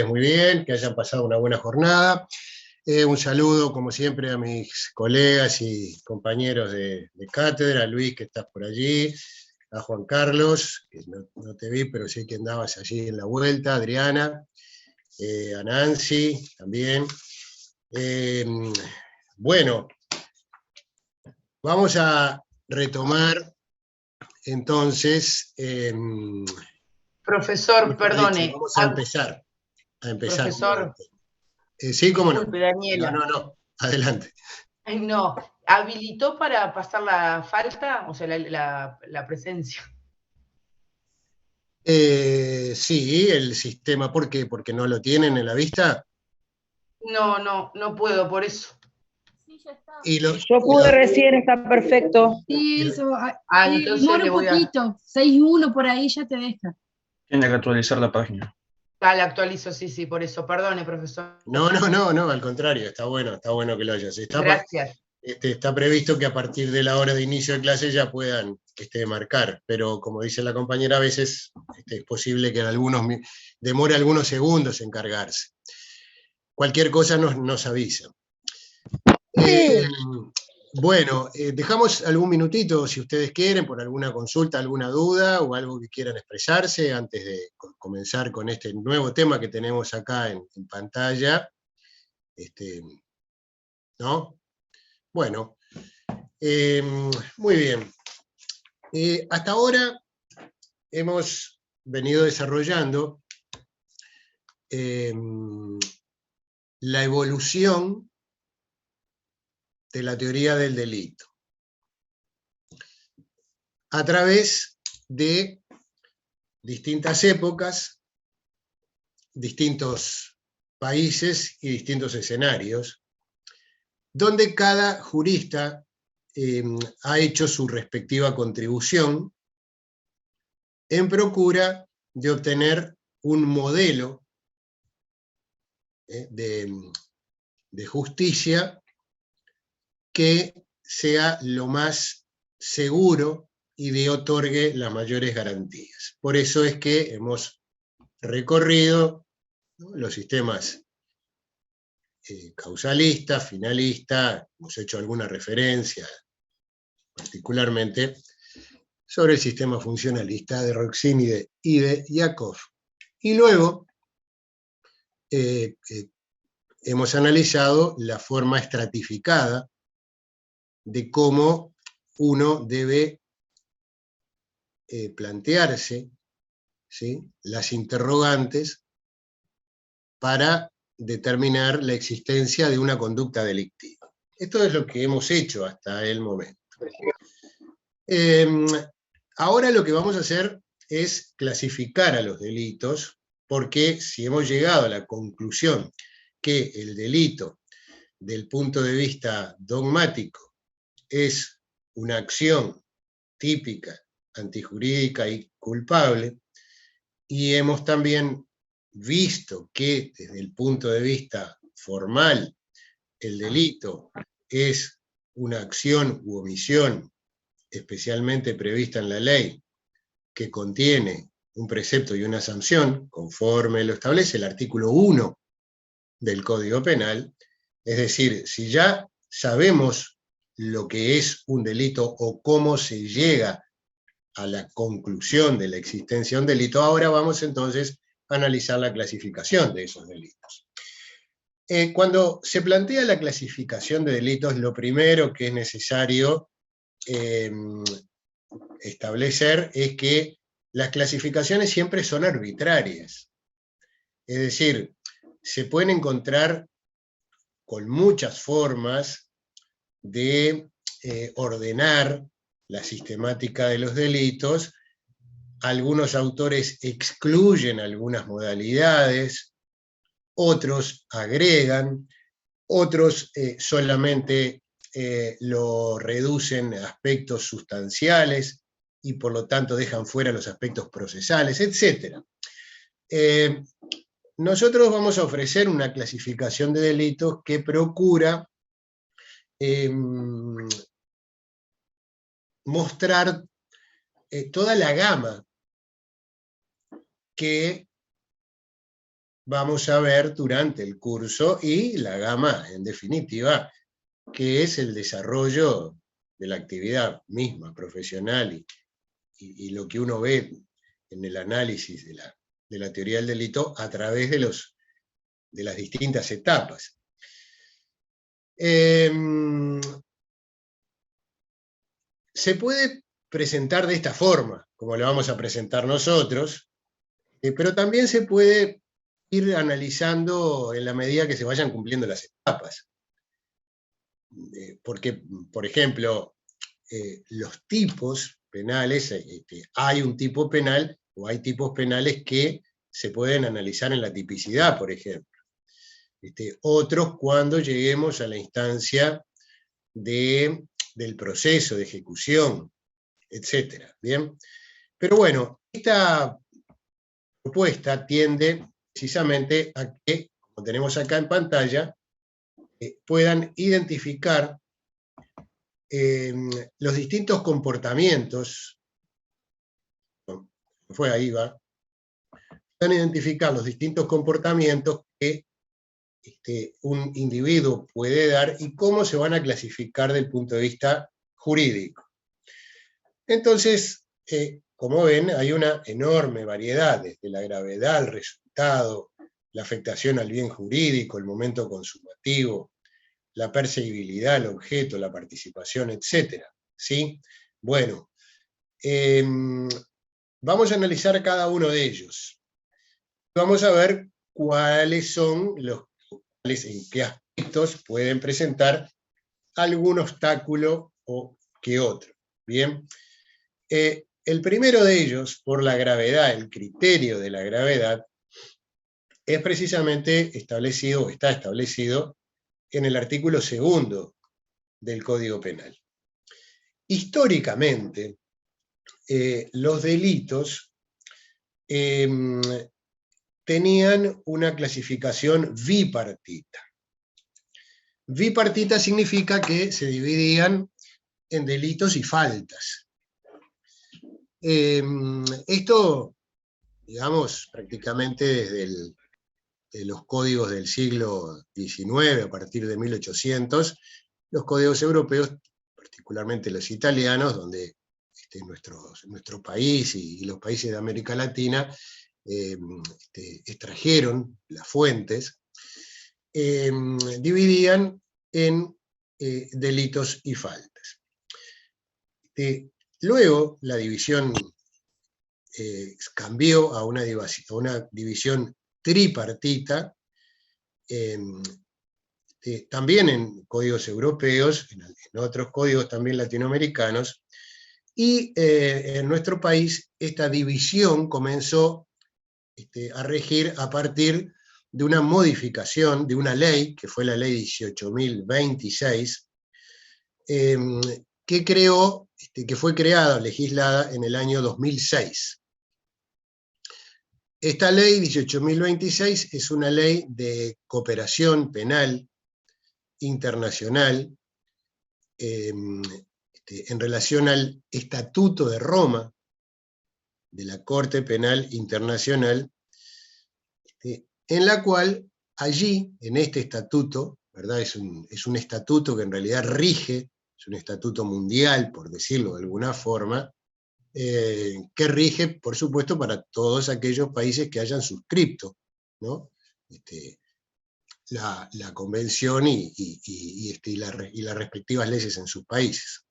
muy bien, que hayan pasado una buena jornada. Un saludo, como siempre, a mis colegas y compañeros de cátedra, a Luis, que estás por allí, a Juan Carlos, que no te vi, pero sé que andabas allí en la vuelta, a Adriana, a Nancy también. Bueno, vamos a retomar entonces. Profesor, perdone. Vamos a empezar. Profesor, Sí, cómo no. disculpe, Daniela. No, adelante. Ay, no, ¿habilitó para pasar la falta? O sea, la presencia. Sí, el sistema, ¿por qué? ¿Porque no lo tienen en la vista? No puedo, por eso. Sí, ya está. Yo pude recién, está perfecto. Sí, eso. Entonces Demora un poquito. 6.1 por ahí ya te deja. Tiene que actualizar la página. La actualizo, sí, por eso. Perdone, profesor. No, al contrario, está bueno que lo hayas. Gracias. Está previsto que a partir de la hora de inicio de clase ya puedan marcar, pero como dice la compañera, a veces es posible que demore algunos segundos en cargarse. Cualquier cosa nos avisa. Bueno, dejamos algún minutito, si ustedes quieren, por alguna consulta, alguna duda o algo que quieran expresarse antes de comenzar con este nuevo tema que tenemos acá en pantalla. ¿No? Bueno, muy bien. Hasta ahora hemos venido desarrollando la evolución de la teoría del delito a través de distintas épocas, distintos países y distintos escenarios, donde cada jurista ha hecho su respectiva contribución en procura de obtener un modelo de justicia que sea lo más seguro y le otorgue las mayores garantías. Por eso es que hemos recorrido, ¿no?, los sistemas causalista, finalista, hemos hecho alguna referencia particularmente sobre el sistema funcionalista de Roxin y de Yakov. Y luego hemos analizado la forma estratificada de cómo uno debe plantearse, ¿sí?, las interrogantes para determinar la existencia de una conducta delictiva. Esto es lo que hemos hecho hasta el momento. Ahora lo que vamos a hacer es clasificar a los delitos, porque si hemos llegado a la conclusión que el delito, del punto de vista dogmático, es una acción típica, antijurídica y culpable, y hemos también visto que desde el punto de vista formal el delito es una acción u omisión especialmente prevista en la ley, que contiene un precepto y una sanción, conforme lo establece el artículo 1 del Código Penal. Es decir, si ya sabemos lo que es un delito o cómo se llega a la conclusión de la existencia de un delito, ahora vamos entonces a analizar la clasificación de esos delitos. Cuando se plantea la clasificación de delitos, lo primero que es necesario establecer es que las clasificaciones siempre son arbitrarias. Es decir, se pueden encontrar con muchas formas de ordenar la sistemática de los delitos. Algunos autores excluyen algunas modalidades, otros agregan, otros solamente lo reducen a aspectos sustanciales y por lo tanto dejan fuera los aspectos procesales, etc. Nosotros vamos a ofrecer una clasificación de delitos que procura mostrar toda la gama que vamos a ver durante el curso, y la gama, en definitiva, que es el desarrollo de la actividad misma, profesional, y lo que uno ve en el análisis de la teoría del delito a través de las distintas etapas. Se puede presentar de esta forma, como la vamos a presentar nosotros, pero también se puede ir analizando en la medida que se vayan cumpliendo las etapas. Porque, por ejemplo, los tipos penales, hay un tipo penal, o hay tipos penales que se pueden analizar en la tipicidad, por ejemplo. Otros cuando lleguemos a la instancia del proceso de ejecución, etc. ¿Bien? Pero bueno, esta propuesta tiende precisamente a que, como tenemos acá en pantalla, puedan identificar los distintos comportamientos, puedan identificar los distintos comportamientos que un individuo puede dar y cómo se van a clasificar desde el punto de vista jurídico. Entonces, como ven, hay una enorme variedad, desde la gravedad, el resultado, la afectación al bien jurídico, el momento consumativo, la perseguibilidad, el objeto, la participación, etc. ¿Sí? Bueno, vamos a analizar cada uno de ellos. Vamos a ver cuáles son en qué aspectos pueden presentar algún obstáculo o que otro. Bien. El primero de ellos, por la gravedad, el criterio de la gravedad, es precisamente está establecido en el artículo 2 del Código Penal. Históricamente, los delitos tenían una clasificación bipartita. Bipartita significa que se dividían en delitos y faltas. Esto, digamos, prácticamente desde los códigos del siglo XIX, a partir de 1800, los códigos europeos, particularmente los italianos, donde nuestro país y los países de América Latina extrajeron las fuentes, dividían en delitos y faltas. Luego la división cambió a una división tripartita, también en códigos europeos, en otros códigos también latinoamericanos, y en nuestro país esta división comenzó a regir a partir de una modificación de una ley, que fue la ley 18.026, que fue creada, legislada en el año 2006. Esta ley 18.026 es una ley de cooperación penal internacional en relación al Estatuto de Roma de la Corte Penal Internacional, en la cual allí, en este estatuto, ¿verdad? Es un estatuto que en realidad rige, es un estatuto mundial, por decirlo de alguna forma, que rige, por supuesto, para todos aquellos países que hayan suscrito, ¿no? La convención y las respectivas leyes en sus países.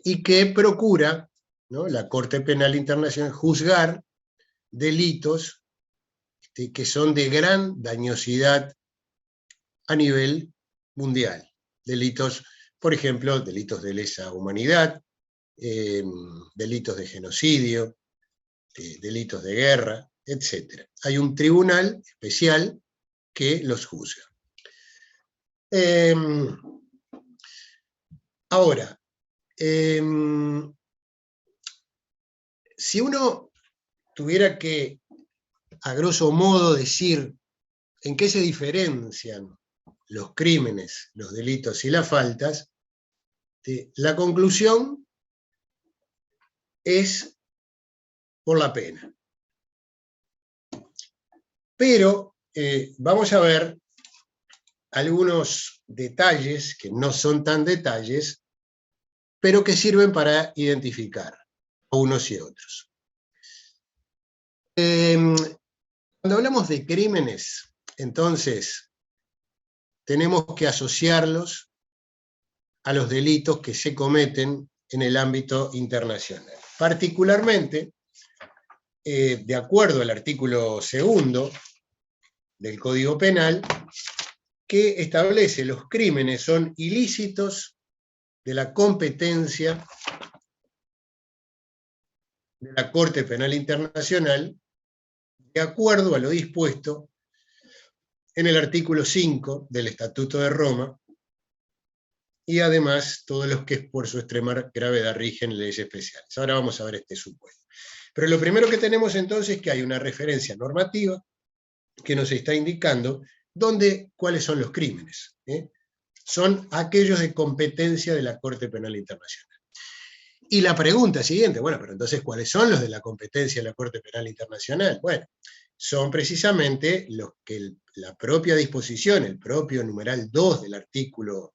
Y que procura, ¿no?, la Corte Penal Internacional juzgar delitos que son de gran dañosidad a nivel mundial. Delitos, por ejemplo, delitos de lesa humanidad, delitos de genocidio, delitos de guerra, etc. Hay un tribunal especial que los juzga. Ahora, si uno tuviera que, a grosso modo, decir en qué se diferencian los crímenes, los delitos y las faltas, la conclusión es por la pena. Pero vamos a ver algunos detalles que no son tan detalles, pero que sirven para identificar a unos y otros. Cuando hablamos de crímenes, entonces, tenemos que asociarlos a los delitos que se cometen en el ámbito internacional. Particularmente, de acuerdo al artículo 2 del Código Penal, que establece los crímenes son ilícitos de la competencia de la Corte Penal Internacional, de acuerdo a lo dispuesto en el artículo 5 del Estatuto de Roma, y además todos los que por su extrema gravedad rigen leyes especiales. Ahora vamos a ver este supuesto. Pero lo primero que tenemos entonces es que hay una referencia normativa que nos está indicando cuáles son los crímenes. Son aquellos de competencia de la Corte Penal Internacional. Y la pregunta siguiente, bueno, pero entonces, ¿cuáles son los de la competencia de la Corte Penal Internacional? Bueno, son precisamente los que la propia disposición, el propio numeral 2 del artículo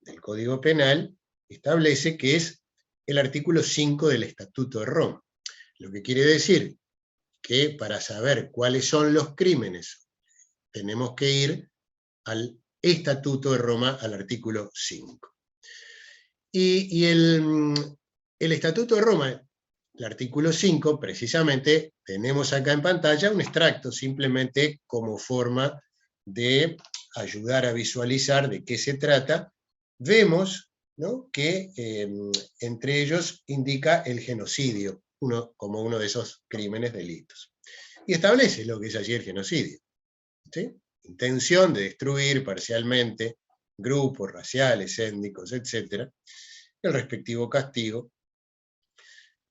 del Código Penal, establece que es el artículo 5 del Estatuto de Roma. Lo que quiere decir que para saber cuáles son los crímenes, tenemos que ir al Estatuto de Roma, al artículo 5. Y el Estatuto de Roma, el artículo 5, precisamente, tenemos acá en pantalla un extracto, simplemente como forma de ayudar a visualizar de qué se trata. Vemos, ¿no?, que entre ellos indica el genocidio, como uno de esos crímenes, delitos. Y establece lo que es allí el genocidio. ¿Sí? Intención de destruir parcialmente grupos raciales, étnicos, etc. El respectivo castigo.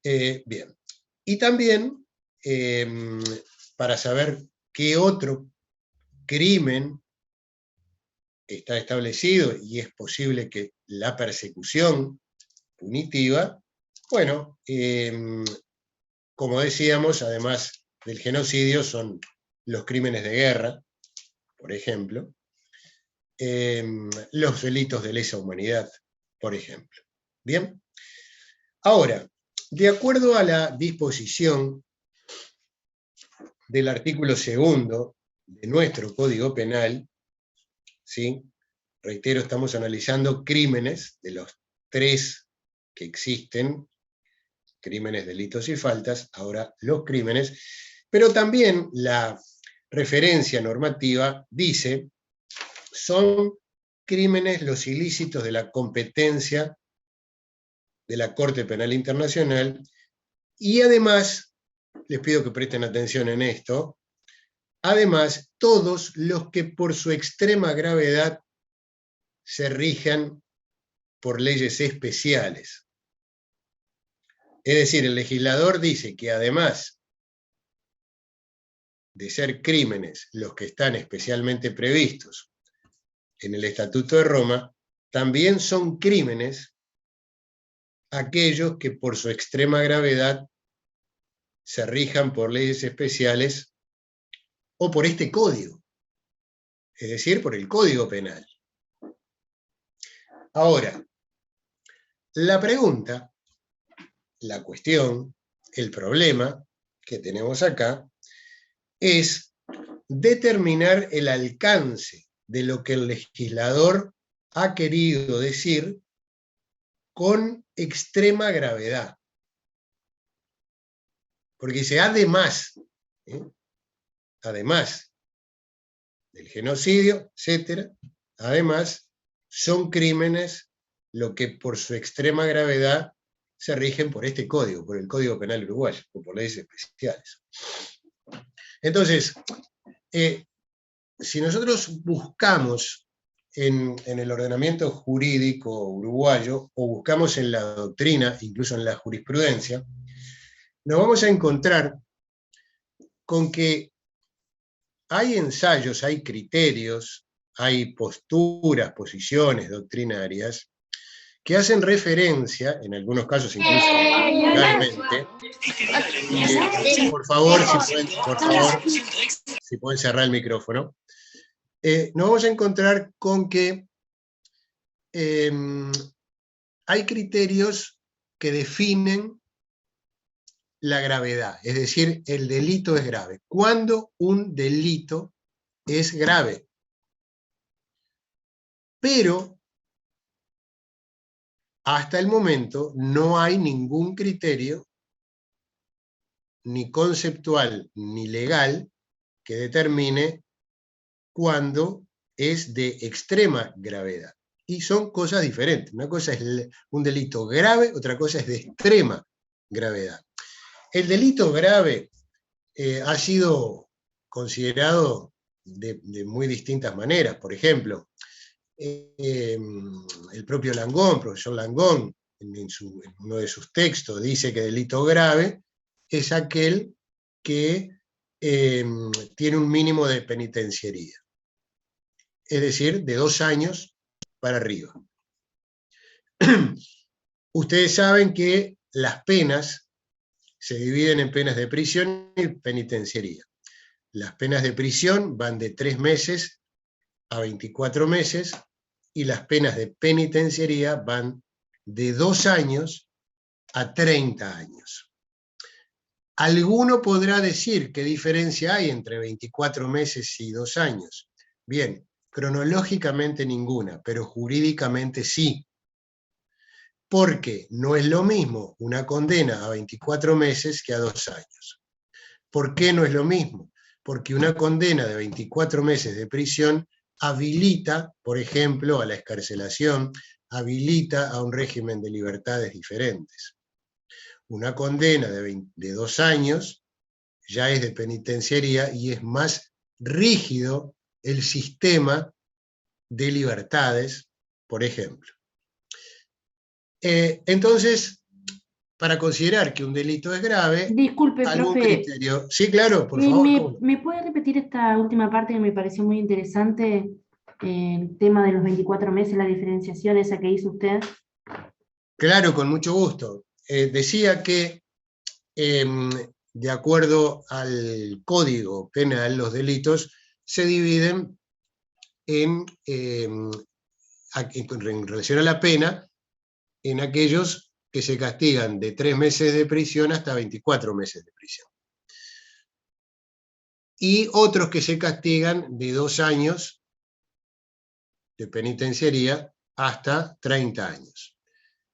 Bien. Y también, para saber qué otro crimen está establecido y es posible que la persecución punitiva, bueno, como decíamos, además del genocidio, son los crímenes de guerra, por ejemplo, los delitos de lesa humanidad, por ejemplo. Bien. Ahora, de acuerdo a la disposición del artículo 2 de nuestro Código Penal, ¿sí?, reitero, estamos analizando crímenes de los 3 que existen, crímenes, delitos y faltas, ahora los crímenes, pero también la referencia normativa dice, son crímenes los ilícitos de la competencia de la Corte Penal Internacional, y además, les pido que presten atención en esto, además, todos los que por su extrema gravedad se rijan por leyes especiales. Es decir, el legislador dice que además de ser crímenes los que están especialmente previstos en el Estatuto de Roma, también son crímenes aquellos que por su extrema gravedad se rijan por leyes especiales o por este código, es decir, por el Código Penal. Ahora, la pregunta, la cuestión, el problema que tenemos acá es determinar el alcance de lo que el legislador ha querido decir con extrema gravedad. Porque dice, además del genocidio, etc., además, son crímenes lo que por su extrema gravedad se rigen por este código, por el Código Penal uruguayo, o por leyes especiales. Entonces, si nosotros buscamos en el ordenamiento jurídico uruguayo, o buscamos en la doctrina, incluso en la jurisprudencia, nos vamos a encontrar con que hay ensayos, hay criterios, hay posturas, posiciones doctrinarias, que hacen referencia, en algunos casos incluso legalmente, por favor, si pueden cerrar el micrófono, nos vamos a encontrar con que hay criterios que definen la gravedad, es decir, el delito es grave. ¿Cuándo un delito es grave? Pero hasta el momento no hay ningún criterio, ni conceptual ni legal, que determine cuándo es de extrema gravedad. Y son cosas diferentes. Una cosa es un delito grave, otra cosa es de extrema gravedad. El delito grave ha sido considerado de muy distintas maneras. Por ejemplo, el propio Langón, profesor Langón, en uno de sus textos dice que delito grave es aquel que tiene un mínimo de penitenciaría, es decir, de 2 años para arriba. Ustedes saben que las penas se dividen en penas de prisión y penitenciaría. Las penas de prisión van de 3 meses a 24 meses, y las penas de penitenciaría van de 2 años a 30 años. Alguno podrá decir qué diferencia hay entre 24 meses y 2 años. Bien, cronológicamente ninguna, pero jurídicamente sí. Porque no es lo mismo una condena a 24 meses que a 2 años. ¿Por qué no es lo mismo? Porque una condena de 24 meses de prisión habilita, por ejemplo, a la excarcelación, habilita a un régimen de libertades diferentes. Una condena de 2 años ya es de penitenciaría y es más rígido el sistema de libertades, por ejemplo. Entonces, para considerar que un delito es grave, Disculpe, algún profe. criterio... Sí, claro, por favor. ¿Me puede repetir esta última parte que me pareció muy interesante? El tema de los 24 meses, la diferenciación esa que hizo usted. Claro, con mucho gusto. Decía que, de acuerdo al Código Penal, los delitos se dividen en relación a la pena, en aquellos que se castigan de 3 meses de prisión hasta 24 meses de prisión. Y otros que se castigan de 2 años de penitenciaría hasta 30 años.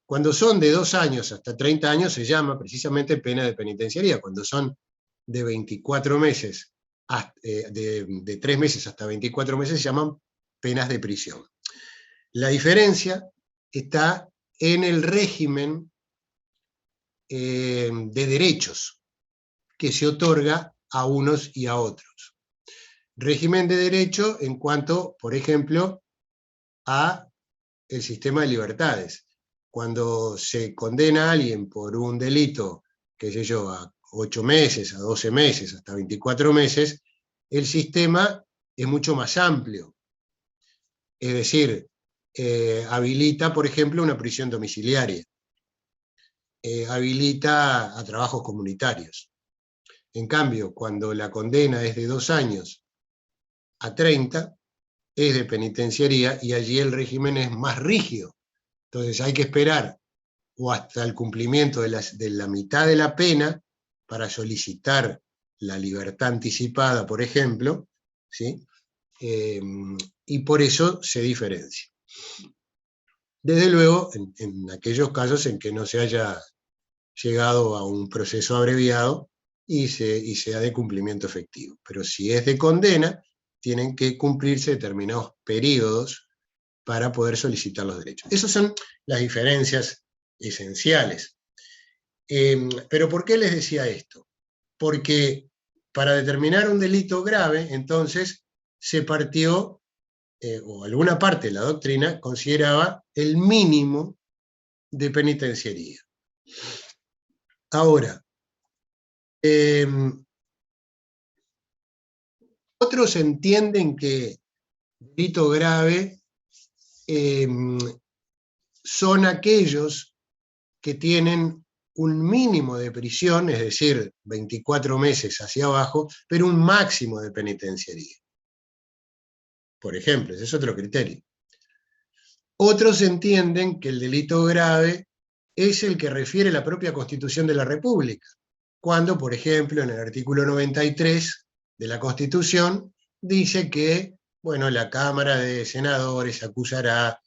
Cuando son de 2 años hasta 30 años se llama precisamente pena de penitenciaría. Cuando son de 24 meses, de 3 meses hasta 24 meses se llaman penas de prisión. La diferencia está en el régimen de derechos que se otorga a unos y a otros. Régimen de derecho en cuanto, por ejemplo, a el sistema de libertades. Cuando se condena a alguien por un delito, qué sé yo, a 8 meses, a 12 meses, hasta 24 meses, el sistema es mucho más amplio. Es decir, habilita, por ejemplo, una prisión domiciliaria. Habilita a trabajos comunitarios. En cambio, cuando la condena es de 2 años a 30, es de penitenciaría y allí el régimen es más rígido. Entonces hay que esperar o hasta el cumplimiento de la mitad de la pena para solicitar la libertad anticipada, por ejemplo, ¿sí? Y por eso se diferencia. Desde luego, en aquellos casos en que no se haya llegado a un proceso abreviado y sea de cumplimiento efectivo. Pero si es de condena, tienen que cumplirse determinados periodos para poder solicitar los derechos. Esas son las diferencias esenciales. Pero ¿por qué les decía esto? Porque para determinar un delito grave, entonces se partió, o alguna parte de la doctrina consideraba el mínimo de penitenciaría. Ahora, otros entienden que delito grave son aquellos que tienen un mínimo de prisión, es decir, 24 meses hacia abajo, pero un máximo de penitenciaría. Por ejemplo, ese es otro criterio. Otros entienden que el delito grave es el que refiere la propia Constitución de la República, cuando, por ejemplo, en el artículo 93 de la Constitución dice que, bueno, la Cámara de Senadores acusará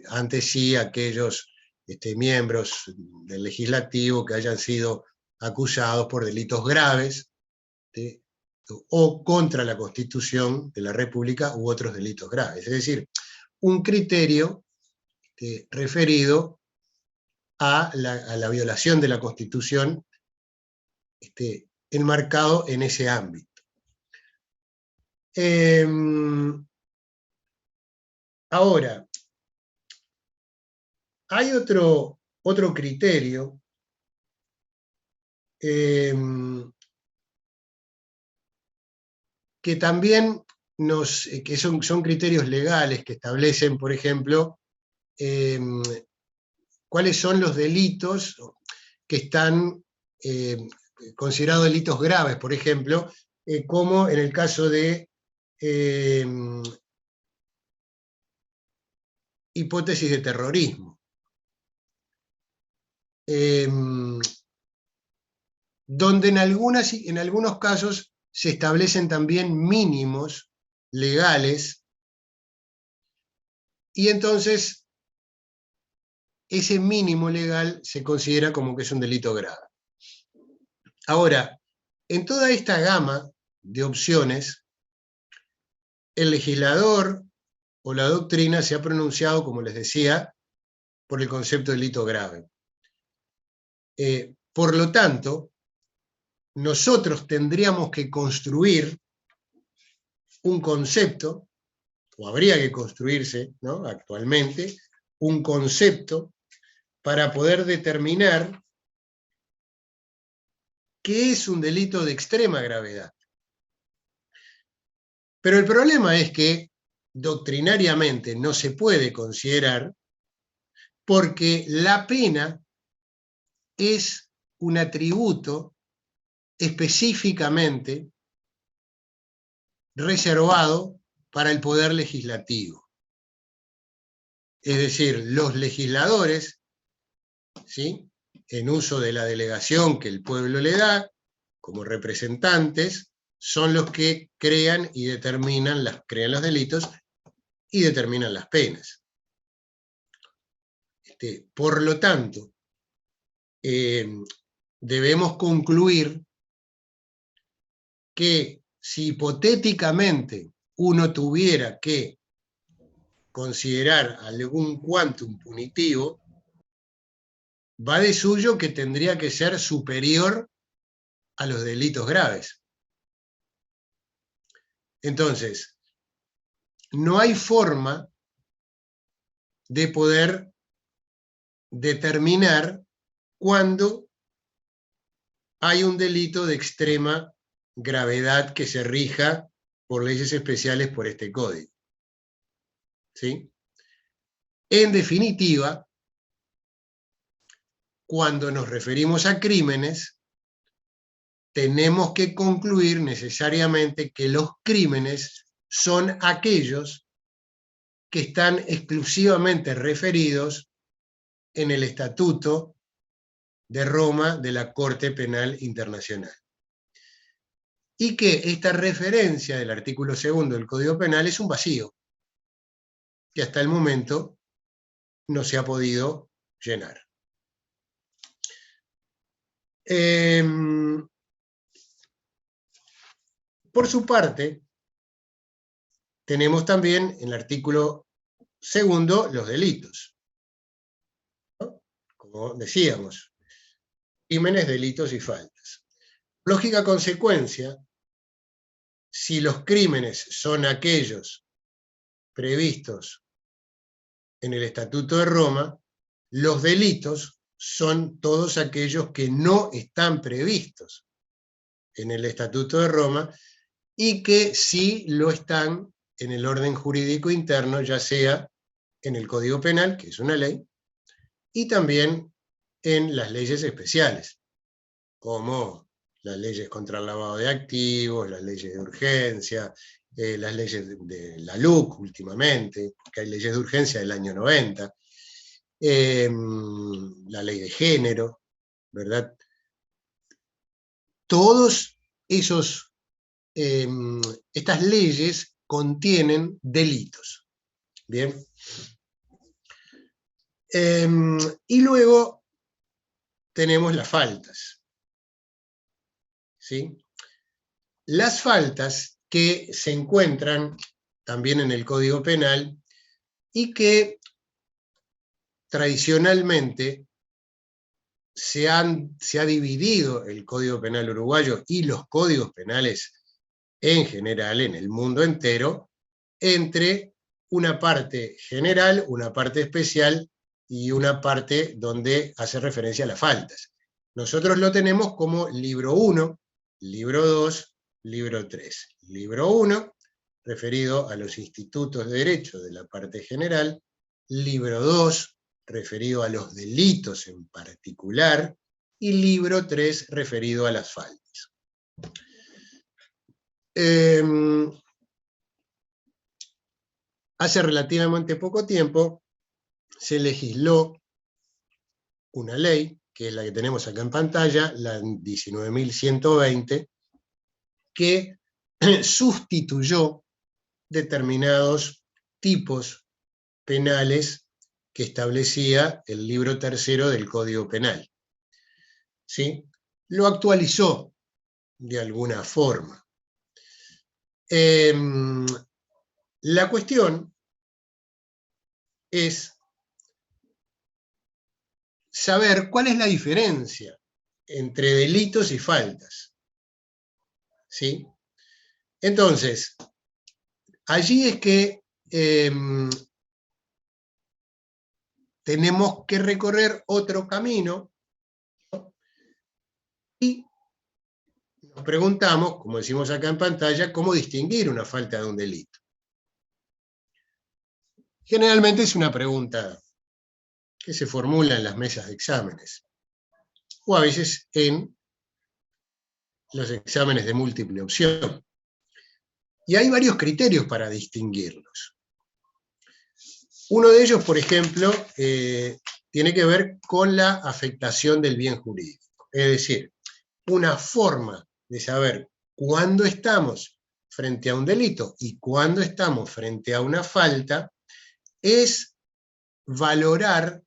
ante sí a aquellos miembros del legislativo que hayan sido acusados por delitos graves o contra la Constitución de la República u otros delitos graves. Es decir, un criterio referido a la violación de la Constitución enmarcado en ese ámbito. Ahora, hay otro criterio que también que son criterios legales que establecen, por ejemplo, cuáles son los delitos que están considerados delitos graves, por ejemplo, como en el caso de hipótesis de terrorismo. Donde en algunos casos se establecen también mínimos legales, y entonces ese mínimo legal se considera como que es un delito grave. Ahora, en toda esta gama de opciones, el legislador o la doctrina se ha pronunciado, como les decía, por el concepto de delito grave. Por lo tanto, nosotros tendríamos que construir un concepto, o habría que construirse, ¿no?, actualmente, un concepto para poder determinar qué es un delito de extrema gravedad. Pero el problema es que doctrinariamente no se puede considerar, porque la pena es un atributo específicamente reservado para el poder legislativo. Es decir, los legisladores, ¿sí?, en uso de la delegación que el pueblo le da, como representantes, son los que crean y determinan, crean los delitos y determinan las penas. Por lo tanto, debemos concluir que si hipotéticamente uno tuviera que considerar algún quantum punitivo, va de suyo que tendría que ser superior a los delitos graves. Entonces, no hay forma de poder determinar cuándo hay un delito de extrema gravedad que se rija por leyes especiales por este código. ¿Sí? En definitiva, cuando nos referimos a crímenes, tenemos que concluir necesariamente que los crímenes son aquellos que están exclusivamente referidos en el Estatuto de Roma de la Corte Penal Internacional. Y que esta referencia del artículo 2 del Código Penal es un vacío, que hasta el momento no se ha podido llenar. Por su parte, tenemos también en el artículo 2 los delitos, ¿no? Como decíamos, crímenes, delitos y faltas. Lógica consecuencia, si los crímenes son aquellos previstos en el Estatuto de Roma, los delitos son todos aquellos que no están previstos en el Estatuto de Roma y que sí lo están en el orden jurídico interno, ya sea en el Código Penal, que es una ley, y también en las leyes especiales, como las leyes contra el lavado de activos, las leyes de urgencia, las leyes de la LUC últimamente, porque hay leyes de urgencia del año 90, la ley de género, ¿verdad? Todos esos, estas leyes contienen delitos. Bien. Y luego tenemos las faltas. ¿Sí? Las faltas que se encuentran también en el Código Penal y que tradicionalmente se ha dividido el Código Penal uruguayo y los códigos penales en general, en el mundo entero, entre una parte general, una parte especial y una parte donde hace referencia a las faltas. Nosotros lo tenemos como libro 1, libro 2, libro 3. Libro 1, referido a los institutos de derecho de la parte general. Libro 2, referido a los delitos en particular. Y libro 3, referido a las faltas. Hace relativamente poco tiempo se legisló una ley, que es la que tenemos acá en pantalla, la 19.120, que sustituyó determinados tipos penales que establecía el libro 3 del Código Penal. ¿Sí? Lo actualizó de alguna forma. La cuestión es saber cuál es la diferencia entre delitos y faltas. ¿Sí? Entonces, allí es que tenemos que recorrer otro camino, ¿no? Y nos preguntamos, como decimos acá en pantalla, cómo distinguir una falta de un delito. Generalmente es una pregunta que se formula en las mesas de exámenes, o a veces en los exámenes de múltiple opción. Y hay varios criterios para distinguirlos. Uno de ellos, por ejemplo, tiene que ver con la afectación del bien jurídico. Es decir, una forma de saber cuándo estamos frente a un delito y cuándo estamos frente a una falta es valorar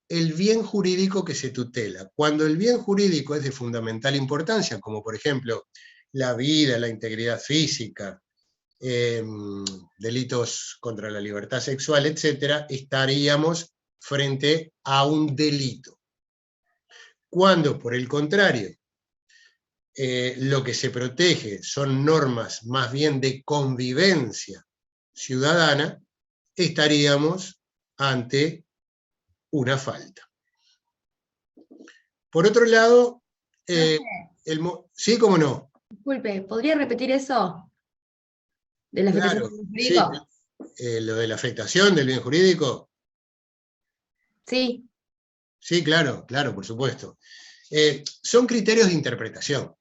el bien jurídico que se tutela. Cuando el bien jurídico es de fundamental importancia, como por ejemplo la vida, la integridad física, delitos contra la libertad sexual, etc., estaríamos frente a un delito. Cuando, por el contrario, lo que se protege son normas más bien de convivencia ciudadana, estaríamos ante una falta. Por otro lado, sí, cómo no. Disculpe, ¿podría repetir eso? ¿De la afectación Claro, del bien jurídico? sí, lo de la afectación del bien jurídico. Sí. Sí, claro, claro, por supuesto. Son criterios de interpretación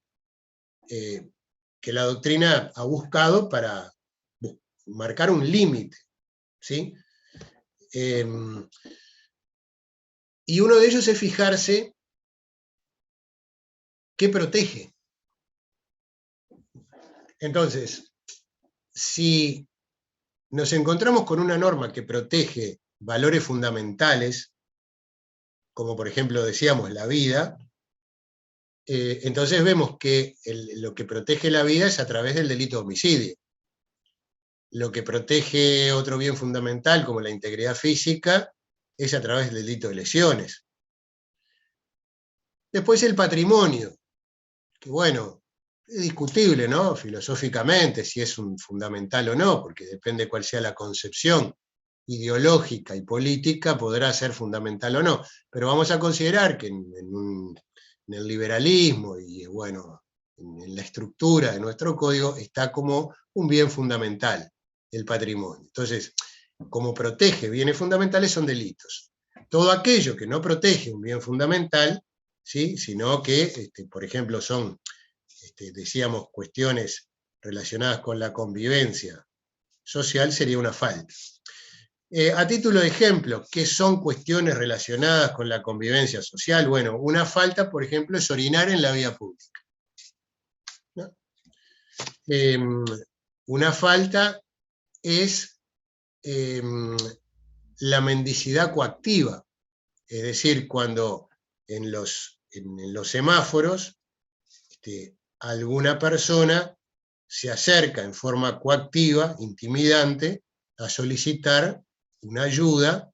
que la doctrina ha buscado para marcar un límite, ¿sí? Y uno de ellos es fijarse qué protege. Entonces, si nos encontramos con una norma que protege valores fundamentales, como por ejemplo decíamos la vida, entonces vemos que lo que protege la vida es a través del delito de homicidio. Lo que protege otro bien fundamental, como la integridad física, es a través del delito de lesiones. Después el patrimonio, que bueno, es discutible, ¿no? Filosóficamente, si es un fundamental o no, porque depende cuál sea la concepción ideológica y política, podrá ser fundamental o no. Pero vamos a considerar que en el liberalismo y bueno, en la estructura de nuestro código está como un bien fundamental el patrimonio. Entonces, como protege bienes fundamentales son delitos. todo aquello que no protege un bien fundamental, ¿sí? Sino que, por ejemplo, son, decíamos, cuestiones relacionadas con la convivencia social, sería una falta. A título de ejemplo, ¿qué son cuestiones relacionadas con la convivencia social? Bueno, una falta, por ejemplo, es orinar en la vía pública, ¿no? Una falta es la mendicidad coactiva, es decir, cuando en los semáforos alguna persona se acerca en forma coactiva, intimidante, a solicitar una ayuda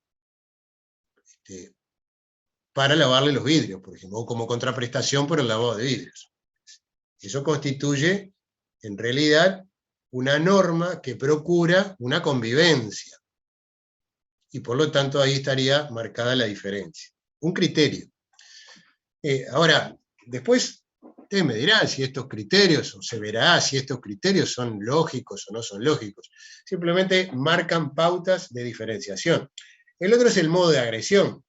para lavarle los vidrios, por ejemplo, o como contraprestación por el lavado de vidrios. Eso constituye, en realidad, una norma que procura una convivencia, y por lo tanto ahí estaría marcada la diferencia. Un criterio. Ahora, después ustedes me dirán si estos criterios, o se verá si estos criterios son lógicos o no son lógicos. Simplemente marcan pautas de diferenciación. El otro es el modo de agresión.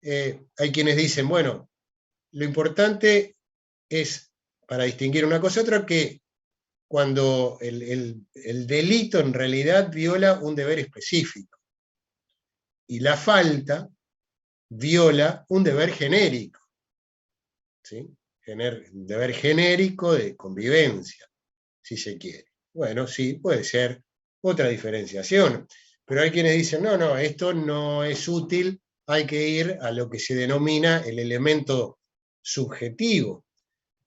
Hay quienes dicen, bueno, lo importante es, para distinguir una cosa y otra, que cuando el delito en realidad viola un deber específico, y la falta viola un deber genérico, ¿sí? Un deber genérico de convivencia, si se quiere. Bueno, sí, puede ser otra diferenciación, pero hay quienes dicen, no, esto no es útil, hay que ir a lo que se denomina el elemento subjetivo.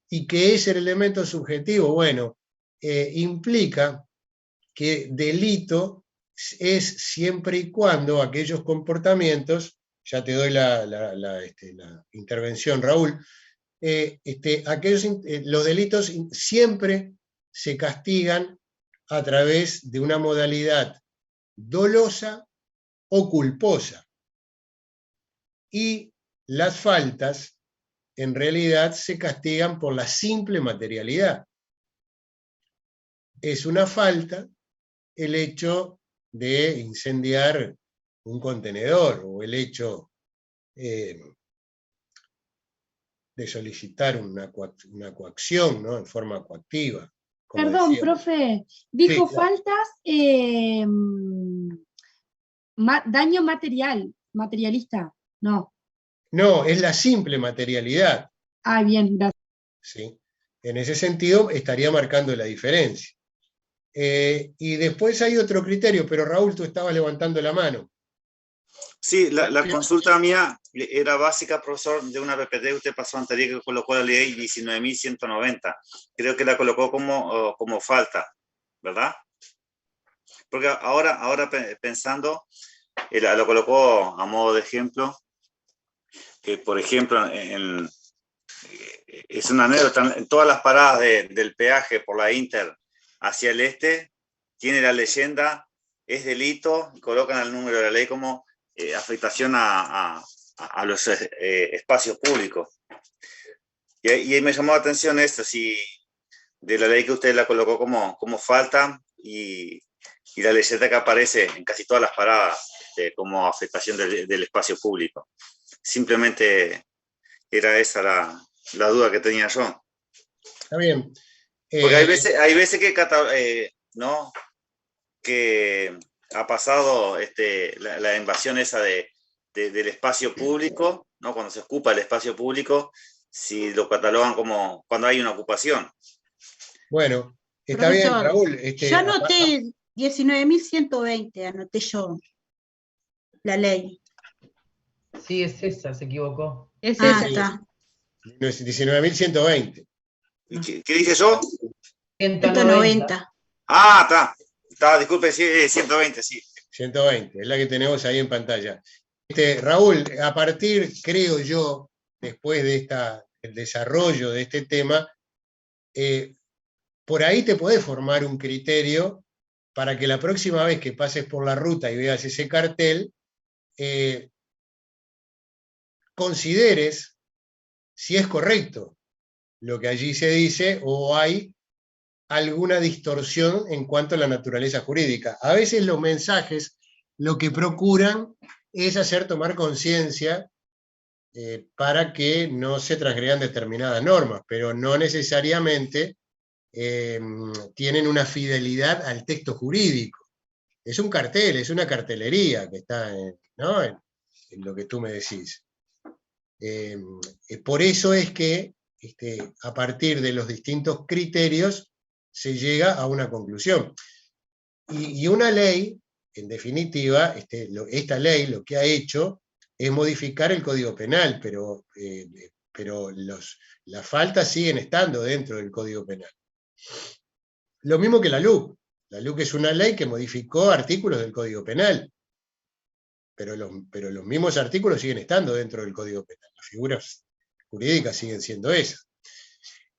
¿Y qué es el elemento subjetivo? Bueno, implica que delito es siempre y cuando aquellos comportamientos, ya te doy la intervención, Raúl, los delitos siempre se castigan a través de una modalidad dolosa o culposa. Y las faltas, en realidad, se castigan por la simple materialidad. Es una falta el hecho de incendiar un contenedor, o el hecho de solicitar una coacción, ¿no? En forma coactiva. Perdón, decíamos. profe, dijo Sí, claro. faltas, daño materialista, no. No, es la simple materialidad. Ah, bien, gracias. ¿Sí? En ese sentido estaría marcando la diferencia. Y después hay otro criterio, pero Raúl, tú estabas levantando la mano. Sí, la consulta mía era básica, profesor, de una PPT que usted pasó anterior, que colocó la ley 19.190. Creo que la colocó como falta, ¿verdad? Porque ahora pensando, lo colocó a modo de ejemplo, que por ejemplo, es una anécdota, en todas las paradas del peaje por la Inter hacia el este, tiene la leyenda, es delito, y colocan el número de la ley como afectación a los espacios públicos. Y ahí me llamó la atención esto, si de la ley que usted la colocó como falta, y la leyenda que aparece en casi todas las paradas como afectación del espacio público. Simplemente era esa la duda que tenía yo. Está bien. Porque hay veces que, ¿no? Que ha pasado la invasión esa del espacio público, ¿no? Cuando se ocupa el espacio público, si lo catalogan como cuando hay una ocupación. Bueno, está bien, Profesor, Raúl. yo anoté 19.120, anoté yo la ley. Sí, es esa, se equivocó. Es esa. está. 19.120. ¿Qué dije yo? 190. Ah, está, disculpe, sí, 120, sí. 120, es la que tenemos ahí en pantalla. Raúl, a partir, creo yo, después de el desarrollo de este tema, por ahí te podés formar un criterio para que la próxima vez que pases por la ruta y veas ese cartel, consideres si es correcto lo que allí se dice o hay alguna distorsión en cuanto a la naturaleza jurídica. A veces los mensajes lo que procuran es hacer tomar conciencia para que no se transgredan determinadas normas, pero no necesariamente tienen una fidelidad al texto jurídico. Es un cartel, es una cartelería que está ¿no? en lo que tú me decís. Por eso es que a partir de los distintos criterios se llega a una conclusión. Y una ley, en definitiva, esta ley lo que ha hecho es modificar el Código Penal, pero las faltas siguen estando dentro del Código Penal. Lo mismo que la LUC. La LUC es una ley que modificó artículos del Código Penal, pero los mismos artículos siguen estando dentro del Código Penal. Las figuras jurídicas siguen siendo esas.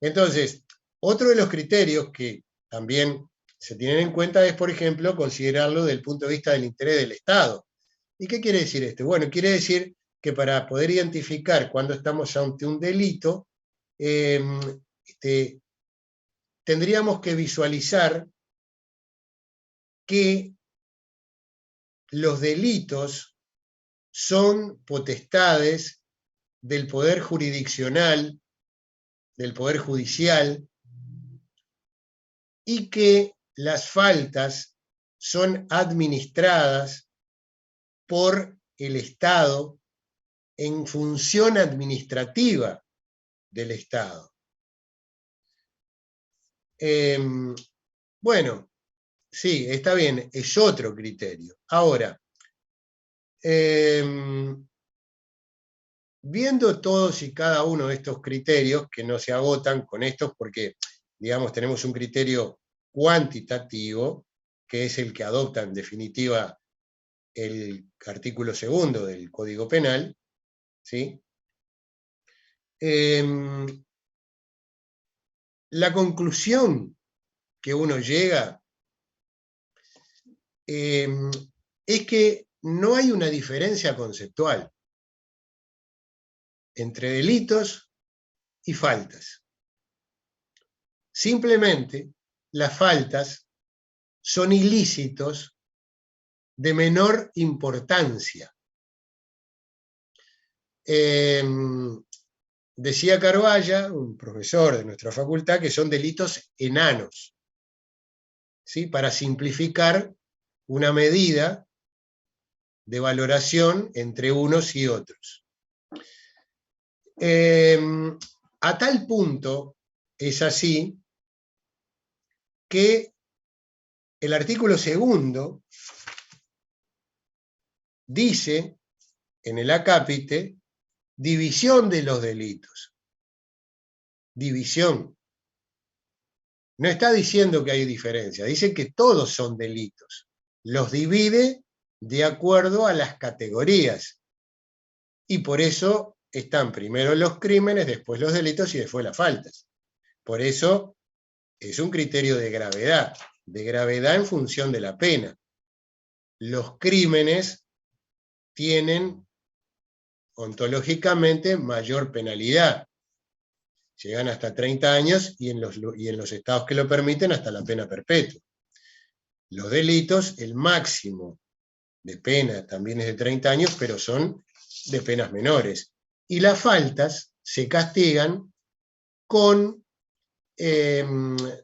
Entonces, otro de los criterios que también se tienen en cuenta es, por ejemplo, considerarlo desde el punto de vista del interés del Estado. ¿Y qué quiere decir esto? Bueno, quiere decir que para poder identificar cuando estamos ante un delito, tendríamos que visualizar que los delitos son potestades del poder jurisdiccional, del poder judicial, y que las faltas son administradas por el Estado en función administrativa del Estado. Bueno, sí, está bien, es otro criterio. Ahora, viendo todos y cada uno de estos criterios, que no se agotan con estos porque, digamos, tenemos un criterio cuantitativo, que es el que adopta en definitiva el artículo 2 del Código Penal, ¿sí? La conclusión que uno llega es que no hay una diferencia conceptual entre delitos y faltas. Simplemente las faltas son ilícitos de menor importancia. Decía Carballa, un profesor de nuestra facultad, que son delitos enanos, ¿sí? Para simplificar una medida de valoración entre unos y otros. A tal punto es así que el artículo 2 dice en el acápite división de los delitos. División. No está diciendo que hay diferencia, dice que todos son delitos. Los divide de acuerdo a las categorías. Y por eso están primero los crímenes, después los delitos y después las faltas. Por eso es un criterio de gravedad en función de la pena. Los crímenes tienen ontológicamente mayor penalidad. Llegan hasta 30 años y en los estados que lo permiten hasta la pena perpetua. Los delitos, el máximo de pena también es de 30 años, pero son de penas menores. Y las faltas se castigan con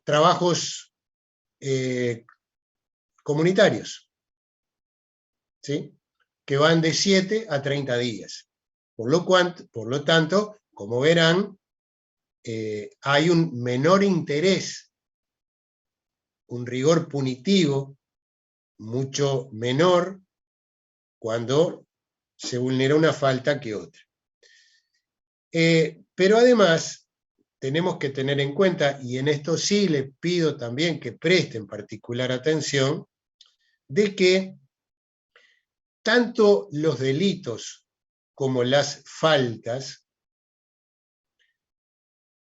trabajos comunitarios, ¿sí? Que van de 7 a 30 días. Por lo tanto, como verán, hay un menor interés, un rigor punitivo mucho menor cuando se vulnera una falta que otra. Pero además, tenemos que tener en cuenta, y en esto sí le pido también que presten particular atención, de que tanto los delitos como las faltas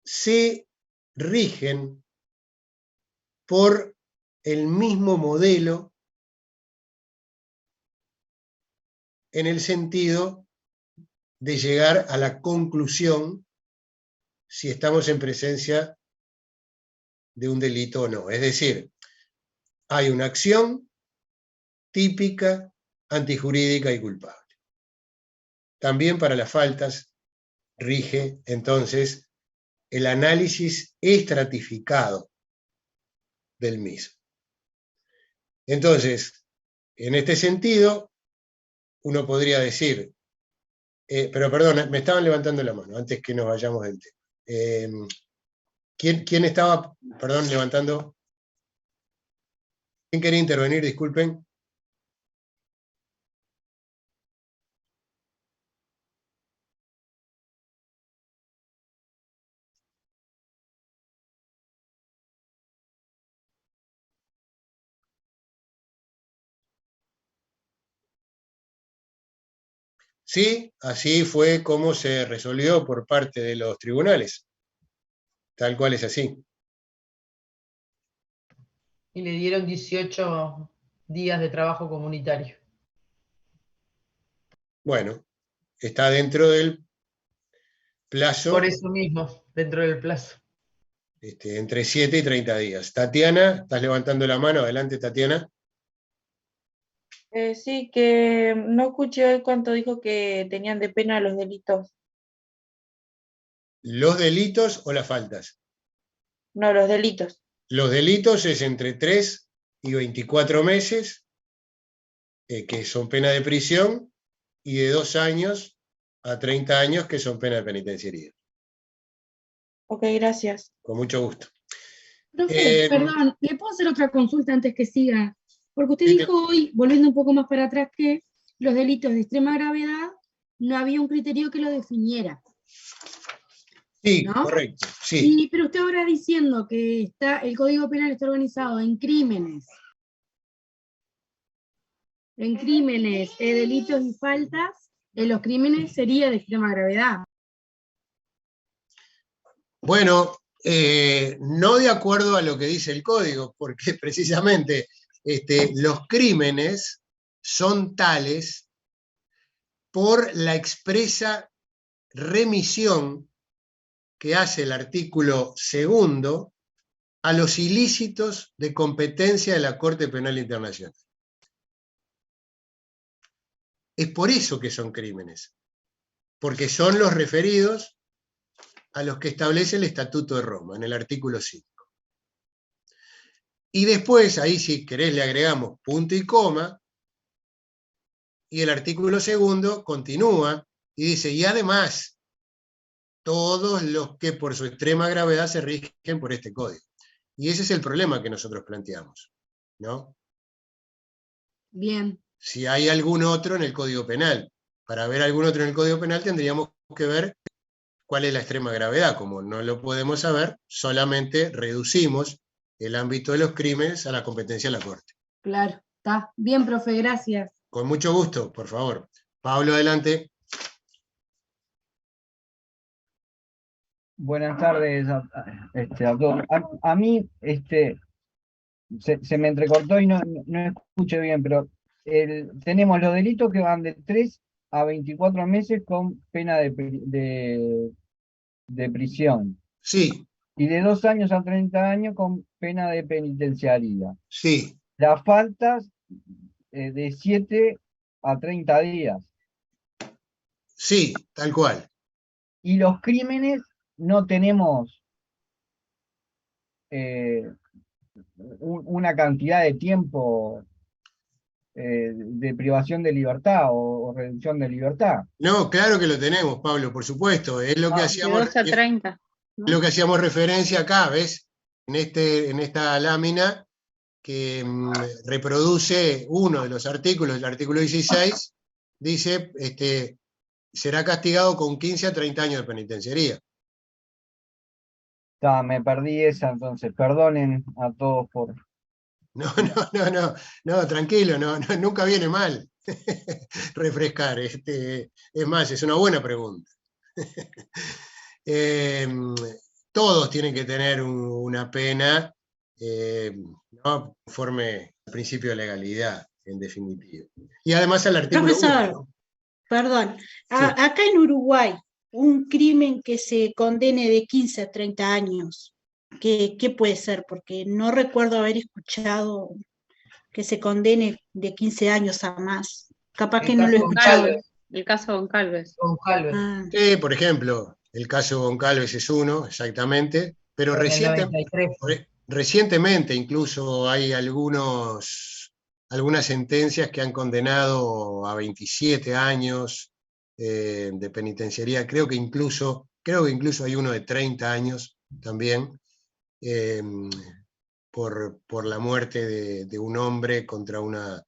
se rigen por el mismo modelo en el sentido de llegar a la conclusión si estamos en presencia de un delito o no. Es decir, hay una acción típica, antijurídica y culpable. también para las faltas rige entonces el análisis estratificado del mismo. Entonces, en este sentido, uno podría decir, pero perdón, me estaban levantando la mano antes que nos vayamos del tema. ¿Quién estaba, perdón, levantando? ¿Quién quería intervenir? Disculpen. Sí, así fue como se resolvió por parte de los tribunales. Tal cual es así. Y le dieron 18 días de trabajo comunitario. Bueno, está dentro del plazo. Por eso mismo, dentro del plazo. Entre 7 y 30 días. Tatiana, estás levantando la mano. Adelante, Tatiana. Sí, que no escuché hoy cuánto dijo que tenían de pena los delitos. ¿Los delitos o las faltas? No, los delitos. Los delitos es entre 3 y 24 meses, que son pena de prisión, y de 2 años a 30 años, que son pena de penitenciaría. Ok, gracias. Con mucho gusto. Profe, perdón, ¿le puedo hacer otra consulta antes que siga? Porque usted Sí, dijo hoy, volviendo un poco más para atrás, que los delitos de extrema gravedad no había un criterio que lo definiera. Sí, ¿no? correcto. Sí. Pero usted ahora diciendo que el Código Penal está organizado en crímenes, delitos y faltas, los crímenes sería de extrema gravedad. Bueno, no de acuerdo a lo que dice el código, porque precisamente los crímenes son tales por la expresa remisión que hace el artículo 2 a los ilícitos de competencia de la Corte Penal Internacional. Es por eso que son crímenes, porque son los referidos a los que establece el Estatuto de Roma, en el artículo 5. Y después, ahí si querés le agregamos punto y coma, y el artículo 2 continúa y dice, y además, todos los que por su extrema gravedad se rigen por este código. Y ese es el problema que nosotros planteamos, ¿no? Bien. Si hay algún otro en el Código Penal. Para ver algún otro en el Código Penal tendríamos que ver cuál es la extrema gravedad. Como no lo podemos saber, solamente reducimos el ámbito de los crímenes a la competencia de la Corte. Claro, está. Bien, profe, gracias. Con mucho gusto, por favor. Pablo, adelante. Buenas tardes a todos. A mí se me entrecortó y no escuché bien, pero tenemos los delitos que van de 3 a 24 meses con pena de prisión. Sí. Y de 2 años a 30 años con pena de penitenciaría. Sí. Las faltas de 7 a 30 días. Sí, tal cual. Y los crímenes no tenemos una cantidad de tiempo de privación de libertad o reducción de libertad. No, claro que lo tenemos, Pablo, por supuesto. Es lo que hacíamos. De 2 a 30. ¿no? Es lo que hacíamos referencia acá, ¿ves? En esta lámina que reproduce uno de los artículos, el artículo 16, dice, será castigado con 15 a 30 años de penitenciaría. Me perdí esa, entonces, perdonen a todos por... No, tranquilo, nunca viene mal refrescar. Es más, es una buena pregunta. Todos tienen que tener una pena, ¿no? Conforme al principio de legalidad, en definitiva. Y además al artículo... Profesor, 1, ¿no? perdón, Sí. Acá en Uruguay, un crimen que se condene de 15 a 30 años, ¿qué puede ser? Porque no recuerdo haber escuchado que se condene de 15 años a más. Capaz que no lo he escuchado. El caso Goncalves. Goncalves. Sí, por ejemplo, el caso Goncalves es uno, exactamente, pero En el 93. recientemente incluso hay algunas sentencias que han condenado a 27 años de penitenciaría, creo que incluso hay uno de 30 años también, por la muerte de un hombre contra una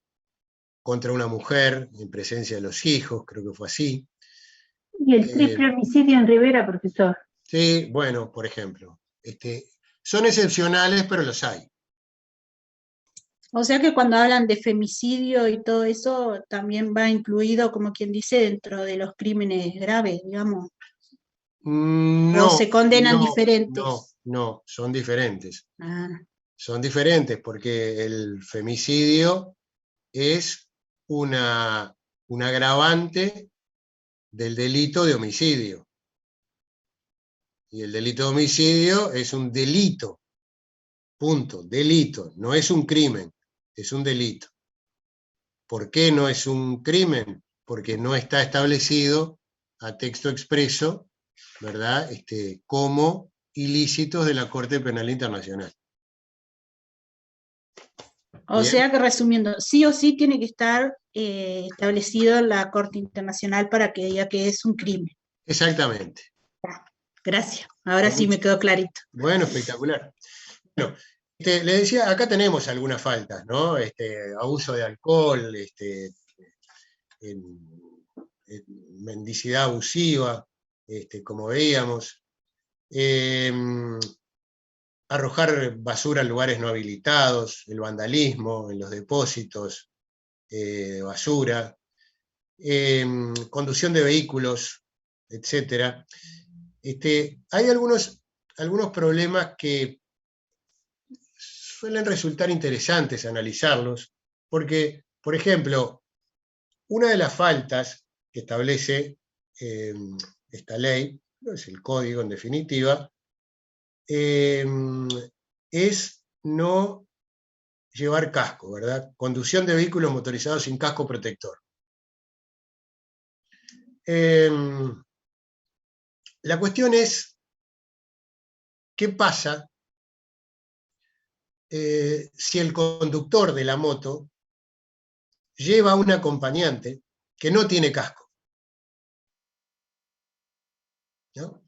mujer en presencia de los hijos, creo que fue así. Y el triple homicidio en Rivera, profesor. Sí, bueno, por ejemplo. Son excepcionales, pero los hay. O sea que cuando hablan de femicidio y todo eso, también va incluido, como quien dice, dentro de los crímenes graves, digamos. No, o se condenan no, diferentes. No, son diferentes. Ah, Son diferentes porque el femicidio es un agravante del delito de homicidio. Y el delito de homicidio es un delito. Punto. Delito. No es un crimen, es un delito. ¿Por qué no es un crimen? Porque no está establecido a texto expreso, ¿verdad? Como ilícitos de la Corte Penal Internacional. o Bien. sea que resumiendo, sí o sí tiene que estar establecido en la Corte Internacional para que diga que es un crimen. Exactamente. Gracias, ahora sí me quedó clarito. Bueno, espectacular. Bueno, le decía, acá tenemos algunas faltas, ¿no? Abuso de alcohol, mendicidad abusiva, como veíamos, arrojar basura en lugares no habilitados, el vandalismo en los depósitos de basura, conducción de vehículos, etc. Hay algunos problemas que suelen resultar interesantes analizarlos, porque, por ejemplo, una de las faltas que establece esta ley, no es el código en definitiva, es no llevar casco, ¿verdad? Conducción de vehículos motorizados sin casco protector. La cuestión es, ¿qué pasa si el conductor de la moto lleva a un acompañante que no tiene casco? ¿No?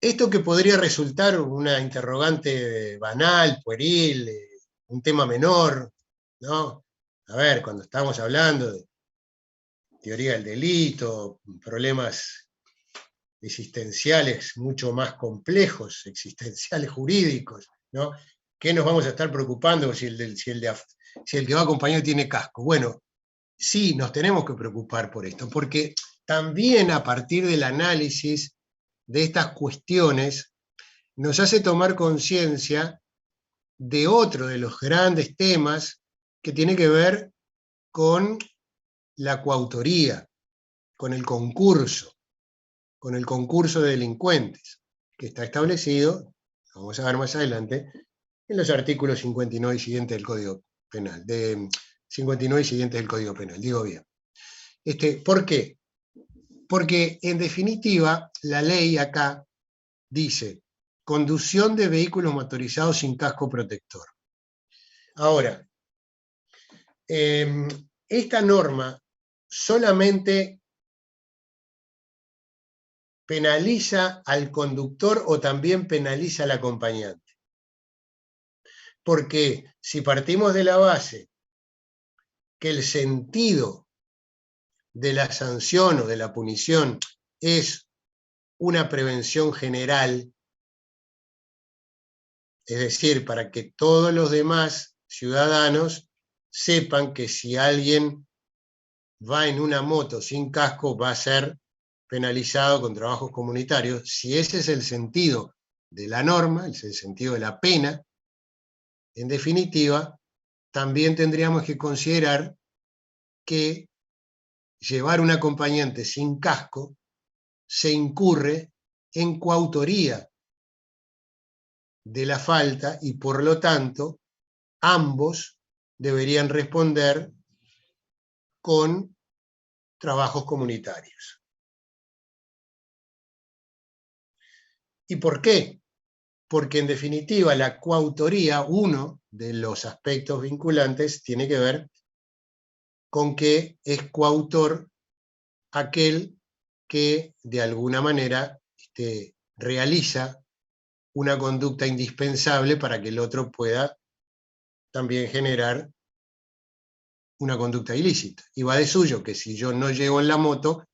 Esto que podría resultar una interrogante banal, pueril, un tema menor, ¿no? A ver, cuando estamos hablando de teoría del delito, problemas existenciales mucho más complejos, existenciales jurídicos, ¿no? ¿Qué nos vamos a estar preocupando si el que va acompañado tiene casco? Bueno, sí, nos tenemos que preocupar por esto, porque también a partir del análisis de estas cuestiones nos hace tomar conciencia de otro de los grandes temas que tiene que ver con la coautoría, con el concurso de delincuentes, que está establecido, vamos a ver más adelante, en los artículos 59 y siguientes del Código Penal, de 59 y siguientes del Código Penal, digo bien. ¿Por qué? Porque, en definitiva, la ley acá dice conducción de vehículos motorizados sin casco protector. Ahora, esta norma solamente penaliza al conductor o también penaliza al acompañante. Porque si partimos de la base que el sentido de la sanción o de la punición es una prevención general, es decir, para que todos los demás ciudadanos sepan que si alguien va en una moto sin casco va a ser penalizado con trabajos comunitarios. Si ese es el sentido de la norma, es el sentido de la pena, en definitiva, también tendríamos que considerar que llevar un acompañante sin casco se incurre en coautoría de la falta y por lo tanto ambos deberían responder con trabajos comunitarios. ¿Y por qué? Porque en definitiva la coautoría, uno de los aspectos vinculantes, tiene que ver con que es coautor aquel que de alguna manera realiza una conducta indispensable para que el otro pueda también generar una conducta ilícita. Y va de suyo que si yo no llego en la moto,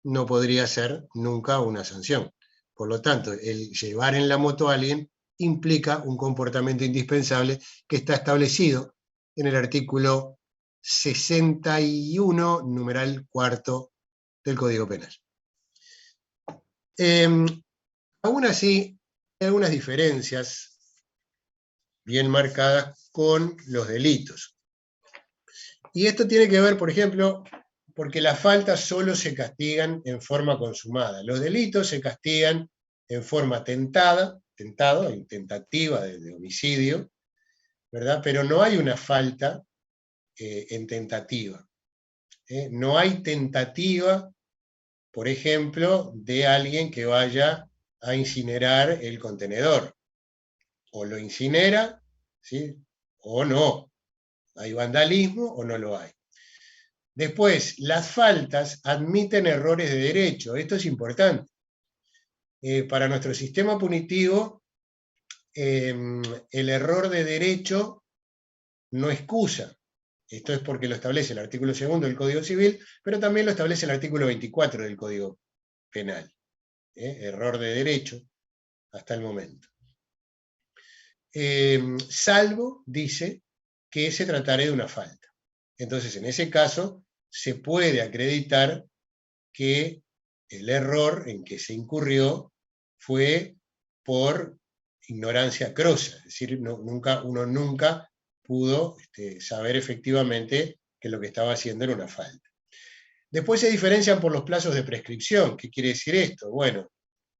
no podría ser nunca una sanción. Por lo tanto, el llevar en la moto a alguien implica un comportamiento indispensable que está establecido en el artículo 61, numeral cuarto del Código Penal. Aún así, hay algunas diferencias bien marcadas con los delitos. Y esto tiene que ver, por ejemplo, porque las faltas solo se castigan en forma consumada. Los delitos se castigan en forma tentativa de homicidio, ¿verdad? Pero no hay una falta en tentativa. No hay tentativa, por ejemplo, de alguien que vaya a incinerar el contenedor. O lo incinera, ¿sí? O no. ¿Hay vandalismo o no lo hay? Después, las faltas admiten errores de derecho. Esto es importante. Para nuestro sistema punitivo, el error de derecho no excusa. Esto es porque lo establece el artículo 2 del Código Civil, pero también lo establece el artículo 24 del Código Penal. Error de derecho hasta el momento. Salvo, dice, que se tratare de una falta. Entonces, en ese caso, se puede acreditar que el error en que se incurrió fue por ignorancia crosa, es decir, uno nunca pudo saber efectivamente que lo que estaba haciendo era una falta. Después se diferencian por los plazos de prescripción. ¿Qué quiere decir esto? Bueno,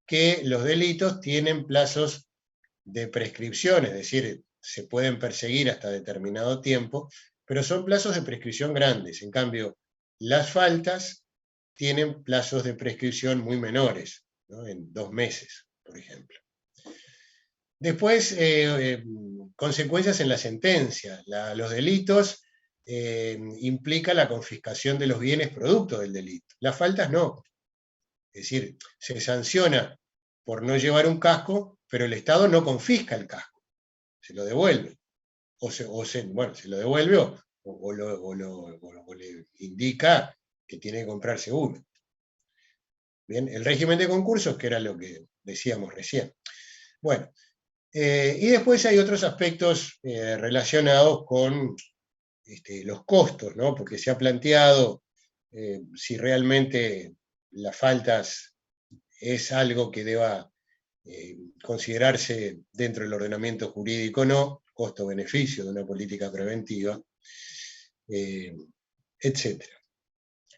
que los delitos tienen plazos de prescripción, es decir, se pueden perseguir hasta determinado tiempo, pero son plazos de prescripción grandes. En cambio, las faltas tienen plazos de prescripción muy menores, ¿no? En 2 meses, por ejemplo. Después, consecuencias en la sentencia. Los delitos implican la confiscación de los bienes producto del delito. Las faltas no. Es decir, se sanciona por no llevar un casco, pero el Estado no confisca el casco, se lo devuelve. Se lo devuelve o le indica que tiene que comprarse uno. Bien, el régimen de concursos, que era lo que decíamos recién. Bueno, y después hay otros aspectos relacionados con los costos, ¿no? Porque se ha planteado si realmente las faltas es algo que deba considerarse dentro del ordenamiento jurídico o no, costo-beneficio de una política preventiva, etc.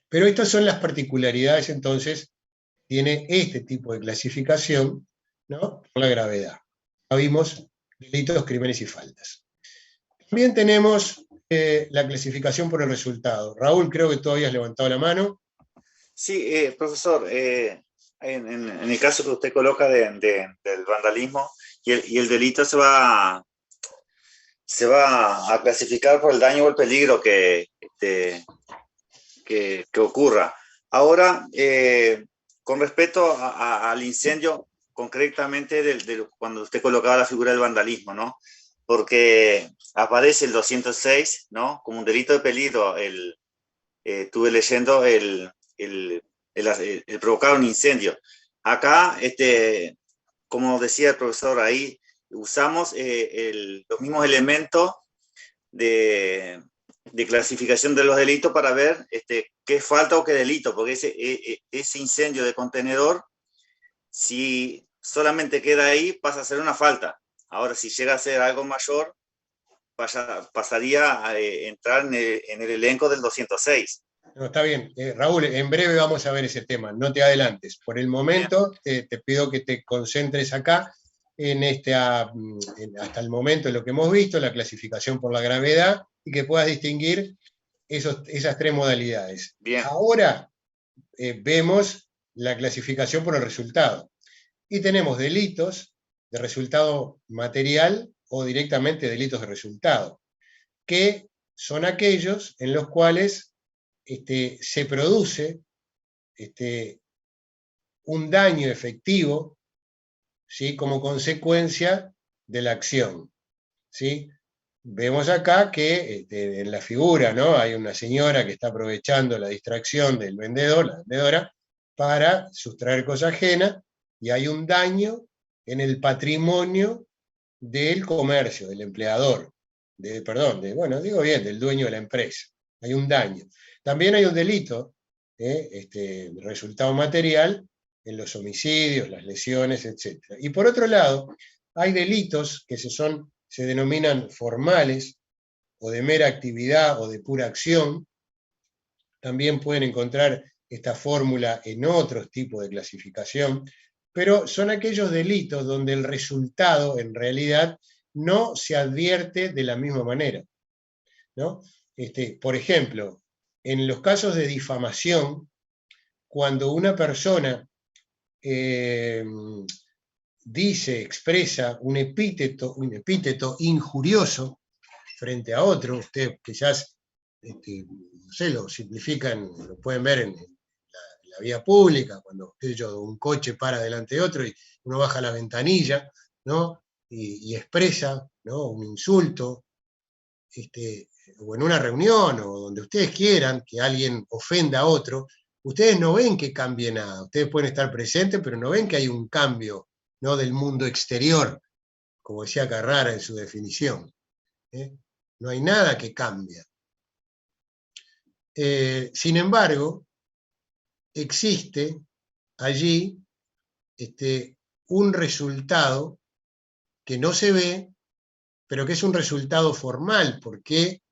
Pero estas son las particularidades, entonces, tiene este tipo de clasificación, ¿no? Por la gravedad. Ya vimos delitos, crímenes y faltas. También tenemos la clasificación por el resultado. Raúl, creo que tú habías levantado la mano. Sí, profesor, en el caso que usted coloca del vandalismo, y el delito se va a clasificar por el daño o el peligro que ocurra. Ahora, con respecto al incendio, concretamente cuando usted colocaba la figura del vandalismo, ¿no? Porque aparece el 206, ¿no? Como un delito de peligro. Estuve leyendo el provocar un incendio. Acá, como decía el profesor ahí, usamos los mismos elementos de clasificación de los delitos para ver qué falta o qué delito, porque ese incendio de contenedor, si solamente queda ahí, pasa a ser una falta. Ahora, si llega a ser algo mayor, pasaría a entrar en el elenco del 206. No, está bien. Raúl, en breve vamos a ver ese tema, no te adelantes. Por el momento te pido que te concentres acá en hasta el momento en lo que hemos visto, la clasificación por la gravedad, y que puedas distinguir esas tres modalidades. Bien. Ahora vemos la clasificación por el resultado. Y tenemos delitos de resultado material o directamente delitos de resultado, que son aquellos en los cuales se produce un daño efectivo, ¿sí?, como consecuencia de la acción, ¿sí? Vemos acá que en la figura, ¿no?, hay una señora que está aprovechando la distracción del vendedor, la vendedora, para sustraer cosa ajena, y hay un daño en el patrimonio del comercio, del empleador, del dueño de la empresa. Hay un daño. También hay un delito, resultado material, en los homicidios, las lesiones, etc. Y por otro lado, hay delitos que se denominan formales, o de mera actividad, o de pura acción. También pueden encontrar esta fórmula en otros tipos de clasificación, pero son aquellos delitos donde el resultado, en realidad, no se advierte de la misma manera, ¿no? Por ejemplo, en los casos de difamación, cuando una persona expresa un epíteto injurioso frente a otro, ustedes quizás, no sé, lo simplifican, lo pueden ver en la vía pública, cuando un coche para delante de otro y uno baja la ventanilla, ¿no?, y expresa, ¿no?, un insulto, o en una reunión, o donde ustedes quieran que alguien ofenda a otro, ustedes no ven que cambie nada. Ustedes pueden estar presentes, pero no ven que hay un cambio, ¿no?, del mundo exterior, como decía Carrara en su definición. No hay nada que cambie. Sin embargo, existe allí un resultado que no se ve, pero que es un resultado formal, porque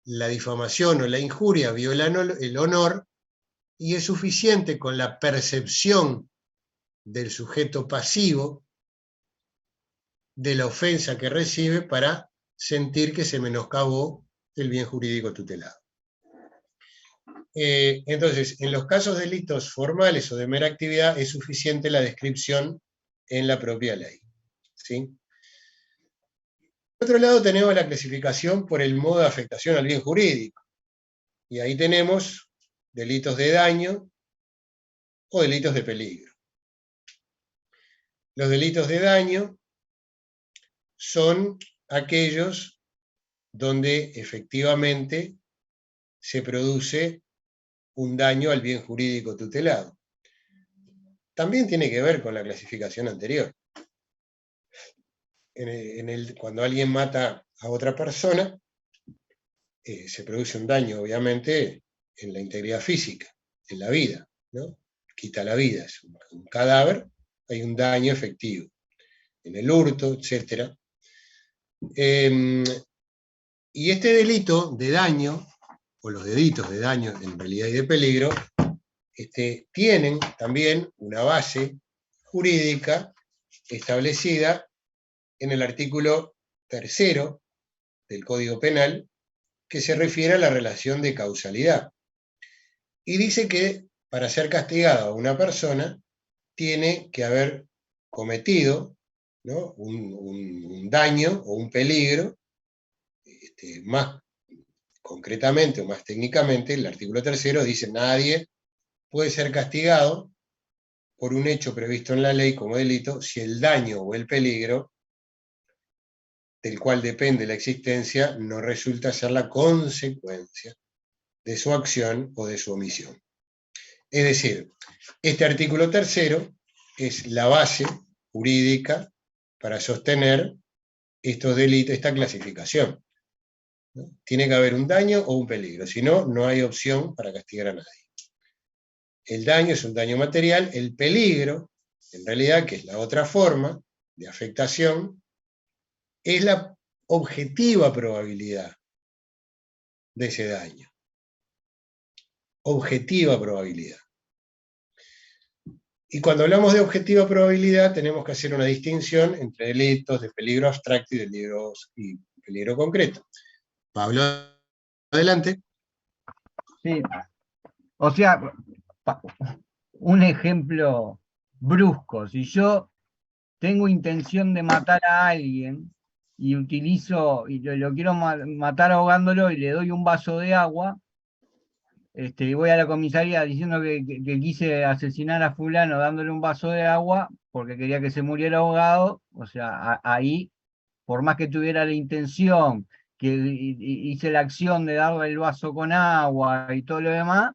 la difamación o la injuria viola el honor, y es suficiente con la percepción del sujeto pasivo de la ofensa que recibe para sentir que se menoscabó el bien jurídico tutelado. Entonces, en los casos de delitos formales o de mera actividad es suficiente la descripción en la propia ley, ¿sí? Por otro lado tenemos la clasificación por el modo de afectación al bien jurídico, y ahí tenemos delitos de daño o delitos de peligro. Los delitos de daño son aquellos donde efectivamente se produce un daño al bien jurídico tutelado. También tiene que ver con la clasificación anterior. Cuando alguien mata a otra persona, se produce un daño, obviamente, en la integridad física, en la vida, ¿no? Quita la vida, es un cadáver, hay un daño efectivo, en el hurto, etc. Y este delito de daño, o los delitos de daño en realidad y de peligro, tienen también una base jurídica establecida en el artículo 3º del Código Penal, que se refiere a la relación de causalidad. Y dice que para ser castigada una persona tiene que haber cometido, ¿no?, un daño o un peligro, más concretamente o más técnicamente, el artículo 3º dice: nadie puede ser castigado por un hecho previsto en la ley como delito si el daño o el peligro del cual depende la existencia no resulta ser la consecuencia de su acción o de su omisión. Es decir, este artículo 3º es la base jurídica para sostener estos delitos, esta clasificación, ¿no? Tiene que haber un daño o un peligro, si no, no hay opción para castigar a nadie. El daño es un daño material, el peligro, en realidad, que es la otra forma de afectación, es la objetiva probabilidad de ese daño. Objetiva probabilidad. Y cuando hablamos de objetiva probabilidad, tenemos que hacer una distinción entre delitos de peligro abstracto y peligro concreto. Pablo, adelante. Sí. O sea, un ejemplo brusco. Si yo tengo intención de matar a alguien y lo quiero matar ahogándolo y le doy un vaso de agua, y voy a la comisaría diciendo que quise asesinar a fulano dándole un vaso de agua porque quería que se muriera ahogado, o sea, ahí, por más que tuviera la intención, que hice la acción de darle el vaso con agua y todo lo demás,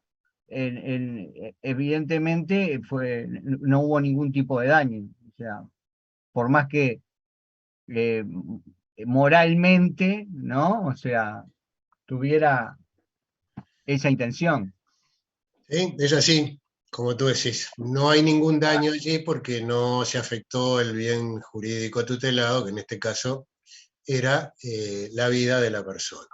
evidentemente no hubo ningún tipo de daño. O sea, por más que moralmente, ¿no? O sea, tuviera esa intención. ¿Sí? Es así, como tú decís. No hay ningún daño allí porque no se afectó el bien jurídico tutelado, que en este caso era la vida de la persona.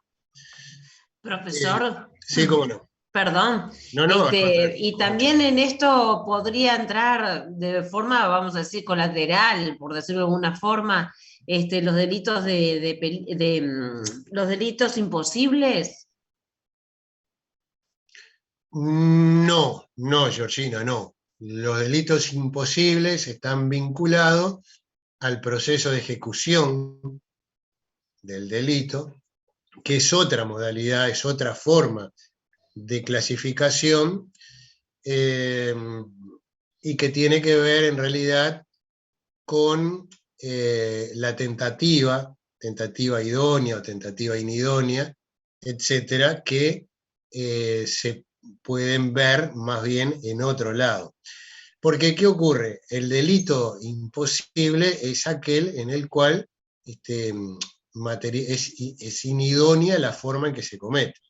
Profesor, Sí, cómo no. perdón. No, no, al contrario. Y también en esto podría entrar de forma, vamos a decir, colateral, por decirlo de alguna forma, los delitos los delitos imposibles. No, no, Georgina, no. Los delitos imposibles están vinculados al proceso de ejecución del delito, que es otra modalidad, es otra forma de clasificación, y que tiene que ver en realidad con la tentativa idónea o tentativa inidónea, etcétera, que se pueden ver más bien en otro lado. Porque, ¿qué ocurre? El delito imposible es aquel en el cual es inidónea la forma en que se comete.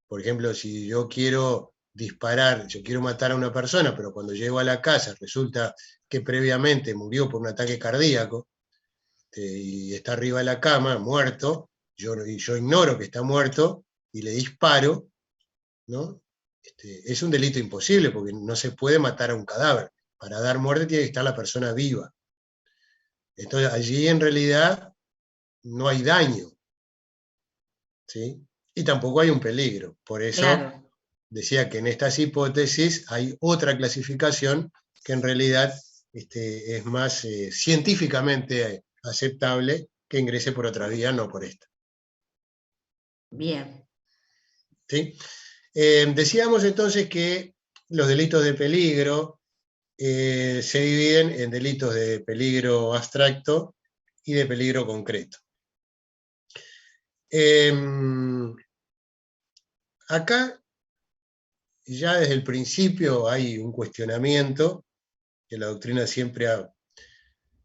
Por ejemplo, si yo quiero disparar, yo quiero matar a una persona, pero cuando llego a la casa resulta que previamente murió por un ataque cardíaco, y está arriba de la cama, muerto, yo ignoro que está muerto, y le disparo, ¿no? Es un delito imposible, porque no se puede matar a un cadáver. Para dar muerte tiene que estar la persona viva. Entonces allí en realidad no hay daño, ¿sí? Y tampoco hay un peligro. Por eso Claro. decía que en estas hipótesis hay otra clasificación que en realidad es más científicamente aceptable, que ingrese por otra vía, no por esta. Bien. ¿Sí? Decíamos entonces que los delitos de peligro se dividen en delitos de peligro abstracto y de peligro concreto. Acá, ya desde el principio hay un cuestionamiento que la doctrina siempre ha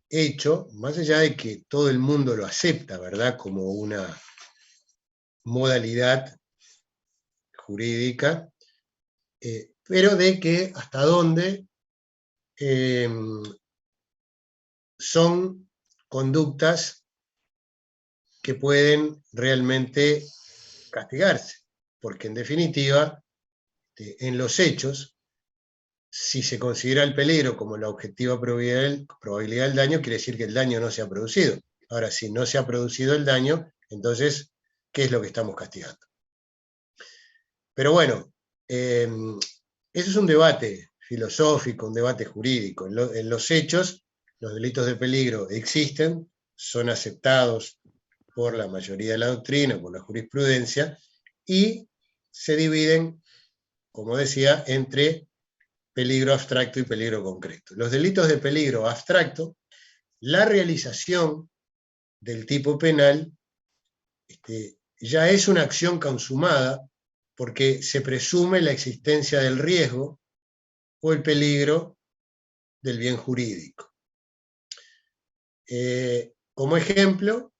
hecho, más allá de que todo el mundo lo acepta, ¿verdad?, como una modalidad jurídica, pero de que hasta dónde son conductas que pueden realmente castigarse, porque en definitiva, en los hechos, si se considera el peligro como la objetiva probabilidad del daño, quiere decir que el daño no se ha producido. Ahora, si no se ha producido el daño, entonces, ¿qué es lo que estamos castigando? Pero bueno, eso es un debate filosófico, un debate jurídico. En los hechos, los delitos de peligro existen, son aceptados por la mayoría de la doctrina, por la jurisprudencia, y se dividen, como decía, entre peligro abstracto y peligro concreto. Los delitos de peligro abstracto, la realización del tipo penal ya es una acción consumada porque se presume la existencia del riesgo o el peligro del bien jurídico. Como ejemplo,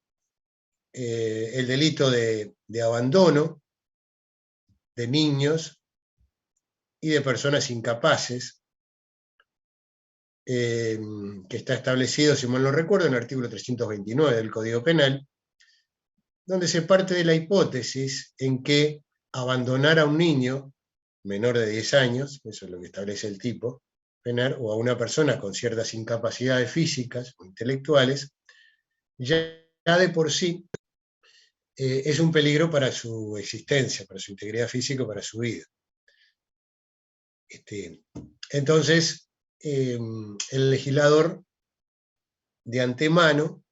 el delito de abandono de niños y de personas incapaces, que está establecido, si mal no recuerdo, en el artículo 329 del Código Penal, donde se parte de la hipótesis en que abandonar a un niño menor de 10 años, eso es lo que establece el tipo penal, o a una persona con ciertas incapacidades físicas o intelectuales, ya de por sí es un peligro para su existencia, para su integridad física, para su vida. Entonces, el legislador de antemano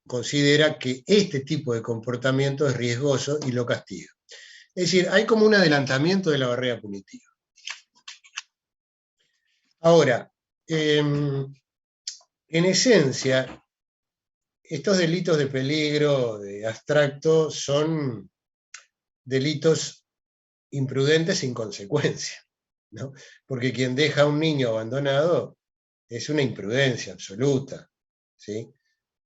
considera que este tipo de comportamiento es riesgoso y lo castiga. Es decir, hay como un adelantamiento de la barrera punitiva. Ahora, en esencia, estos delitos de peligro, de abstracto, son delitos imprudentes sin consecuencia, ¿no? Porque quien deja a un niño abandonado es una imprudencia absoluta, ¿sí?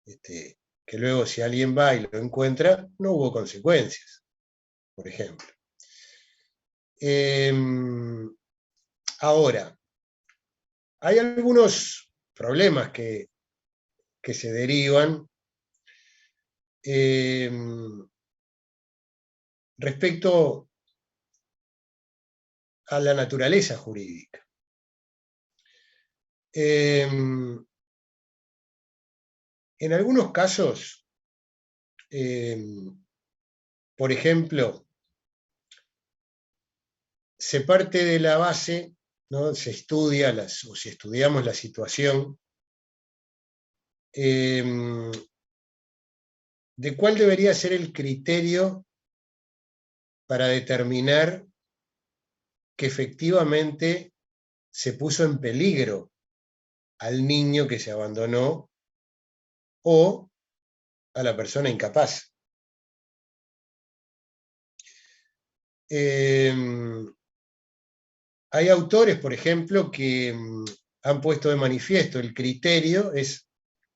Que luego si alguien va y lo encuentra, no hubo consecuencias, por ejemplo. Ahora, hay algunos problemas que se derivan respecto a la naturaleza jurídica. En algunos casos, por ejemplo, se parte de la base, ¿no? Se estudia, o si estudiamos la situación, de cuál debería ser el criterio para determinar que efectivamente se puso en peligro al niño que se abandonó o a la persona incapaz. Hay autores, por ejemplo, que han puesto de manifiesto el criterio es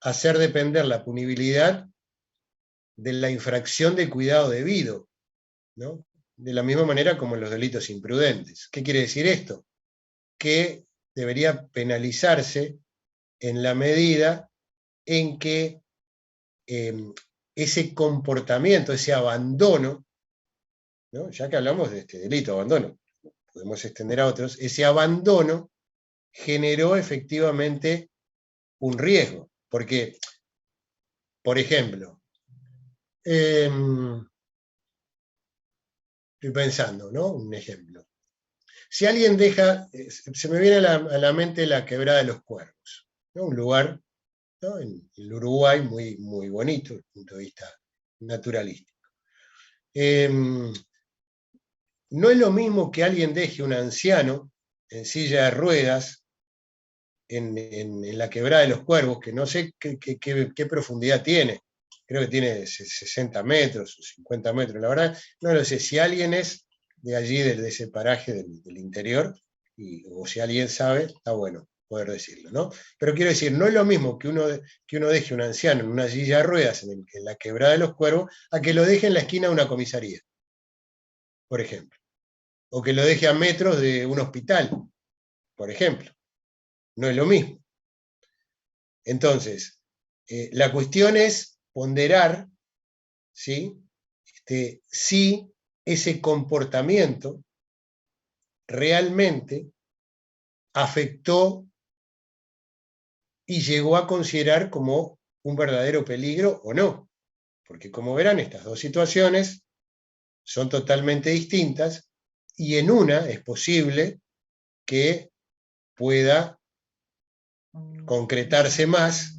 hacer depender la punibilidad de la infracción de cuidado debido, ¿no? De la misma manera como en los delitos imprudentes. ¿Qué quiere decir esto? Que debería penalizarse en la medida en que ese comportamiento, ese abandono, ¿no? Ya que hablamos de este delito, abandono, podemos extender a otros, ese abandono generó efectivamente un riesgo. Porque, por ejemplo, estoy pensando, ¿no? Un ejemplo. Si alguien deja, se me viene a la mente la Quebrada de los Cuervos, ¿no? Un lugar, ¿no? En el Uruguay muy, muy bonito desde el punto de vista naturalístico. No es lo mismo que alguien deje un anciano en silla de ruedas en la Quebrada de los Cuervos, que no sé qué profundidad tiene, creo que tiene 60 metros o 50 metros, la verdad, no lo sé, si alguien es de allí, de ese paraje del interior, o si alguien sabe, está bueno poder decirlo, ¿no? Pero quiero decir, no es lo mismo que uno deje un anciano en una silla de ruedas en la Quebrada de los Cuervos, a que lo deje en la esquina de una comisaría, por ejemplo, o que lo deje a metros de un hospital, por ejemplo. No es lo mismo. Entonces, la cuestión es ponderar, ¿sí? Si ese comportamiento realmente afectó y llegó a considerar como un verdadero peligro o no. Porque como verán, estas dos situaciones son totalmente distintas y en una es posible que pueda concretarse más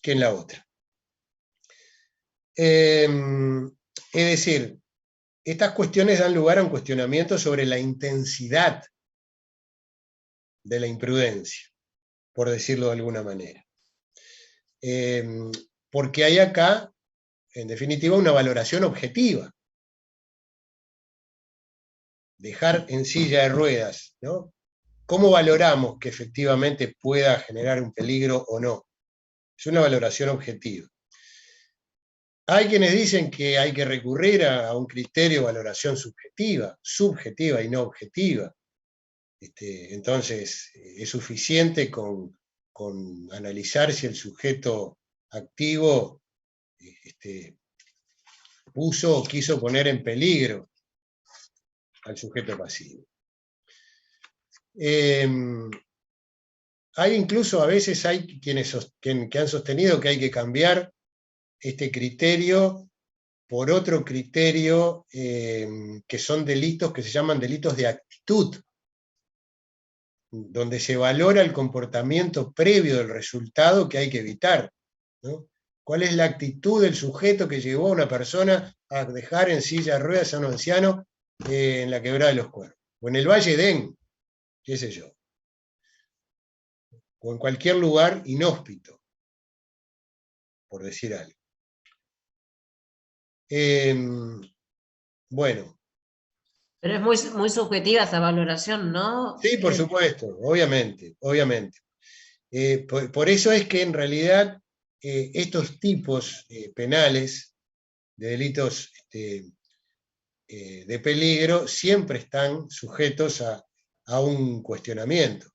que en la otra. Es decir, estas cuestiones dan lugar a un cuestionamiento sobre la intensidad de la imprudencia, por decirlo de alguna manera. Porque hay acá, en definitiva, una valoración objetiva. Dejar en silla de ruedas, ¿no? ¿Cómo valoramos que efectivamente pueda generar un peligro o no? Es una valoración objetiva. Hay quienes dicen que hay que recurrir a un criterio de valoración subjetiva y no objetiva. Entonces, es suficiente con analizar si el sujeto activo puso o quiso poner en peligro al sujeto pasivo. Hay incluso, a veces hay quienes que han sostenido que hay que cambiar este criterio por otro criterio que son delitos que se llaman delitos de actitud, donde se valora el comportamiento previo del resultado que hay que evitar, ¿no? ¿Cuál es la actitud del sujeto que llevó a una persona a dejar en silla de ruedas a un anciano en la Quebrada de los Cuervos? O en el Valle Edén, qué sé yo. O en cualquier lugar inhóspito, por decir algo. Bueno. Pero es muy subjetiva esa valoración, ¿no? Sí, por supuesto, obviamente, obviamente. Por eso es que en realidad estos tipos penales de delitos de peligro siempre están sujetos a un cuestionamiento.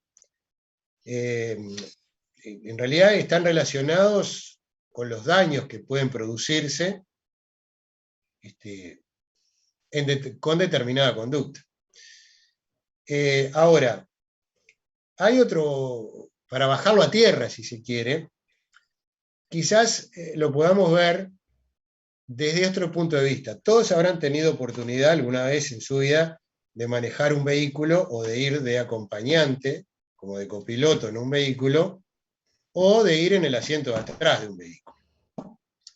En realidad están relacionados con los daños que pueden producirse con determinada conducta. Ahora, hay otro, para bajarlo a tierra, si se quiere, quizás lo podamos ver desde otro punto de vista. Todos habrán tenido oportunidad alguna vez en su vida de manejar un vehículo o de ir de acompañante, como de copiloto en un vehículo, o de ir en el asiento de atrás de un vehículo.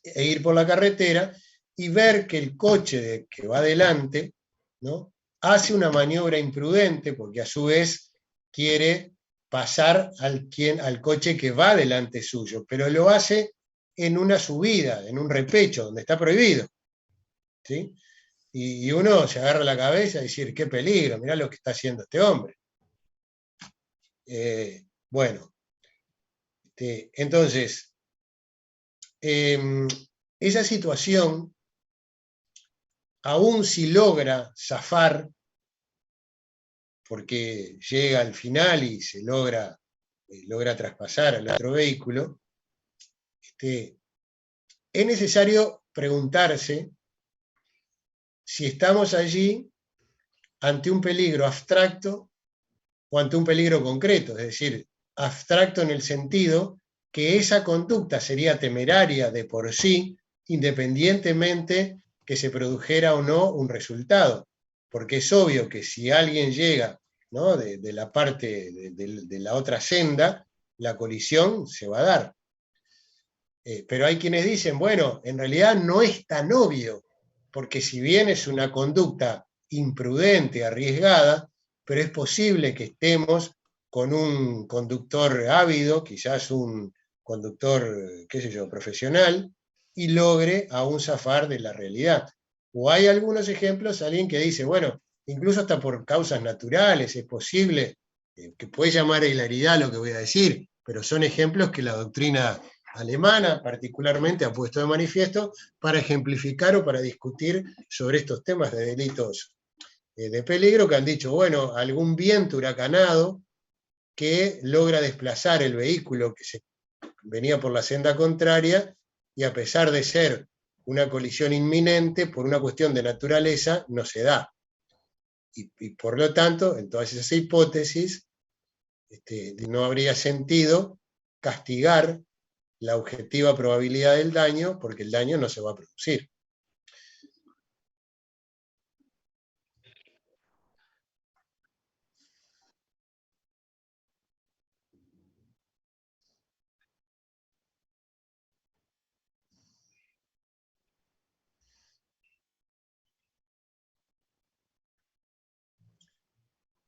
E ir por la carretera y ver que el coche que va adelante, ¿no?, hace una maniobra imprudente porque a su vez quiere pasar al coche que va delante suyo, pero lo hace en una subida, en un repecho, donde está prohibido, ¿sí? Y uno se agarra la cabeza y dice, qué peligro, mirá lo que está haciendo este hombre. Bueno, entonces, esa situación, aún si logra zafar, porque llega al final y se logra traspasar al otro vehículo, es necesario preguntarse si estamos allí ante un peligro abstracto o ante un peligro concreto, es decir, abstracto en el sentido que esa conducta sería temeraria de por sí, independientemente que se produjera o no un resultado. Porque es obvio que si alguien llega, ¿no?, de la parte de la otra senda, la colisión se va a dar. Pero hay quienes dicen, bueno, en realidad no es tan obvio, porque si bien es una conducta imprudente, arriesgada, pero es posible que estemos con un conductor ávido, quizás un conductor, qué sé yo, profesional, y logre aún zafar de la realidad. O hay algunos ejemplos, alguien que dice, bueno, incluso hasta por causas naturales es posible, que puede llamar a hilaridad lo que voy a decir, pero son ejemplos que la doctrina alemana particularmente ha puesto de manifiesto para ejemplificar o para discutir sobre estos temas de delitos de peligro, que han dicho, bueno, algún viento huracanado que logra desplazar el vehículo que venía por la senda contraria, y a pesar de ser una colisión inminente, por una cuestión de naturaleza, no se da. Y por lo tanto, en todas esas hipótesis, no habría sentido castigar la objetiva probabilidad del daño, porque el daño no se va a producir.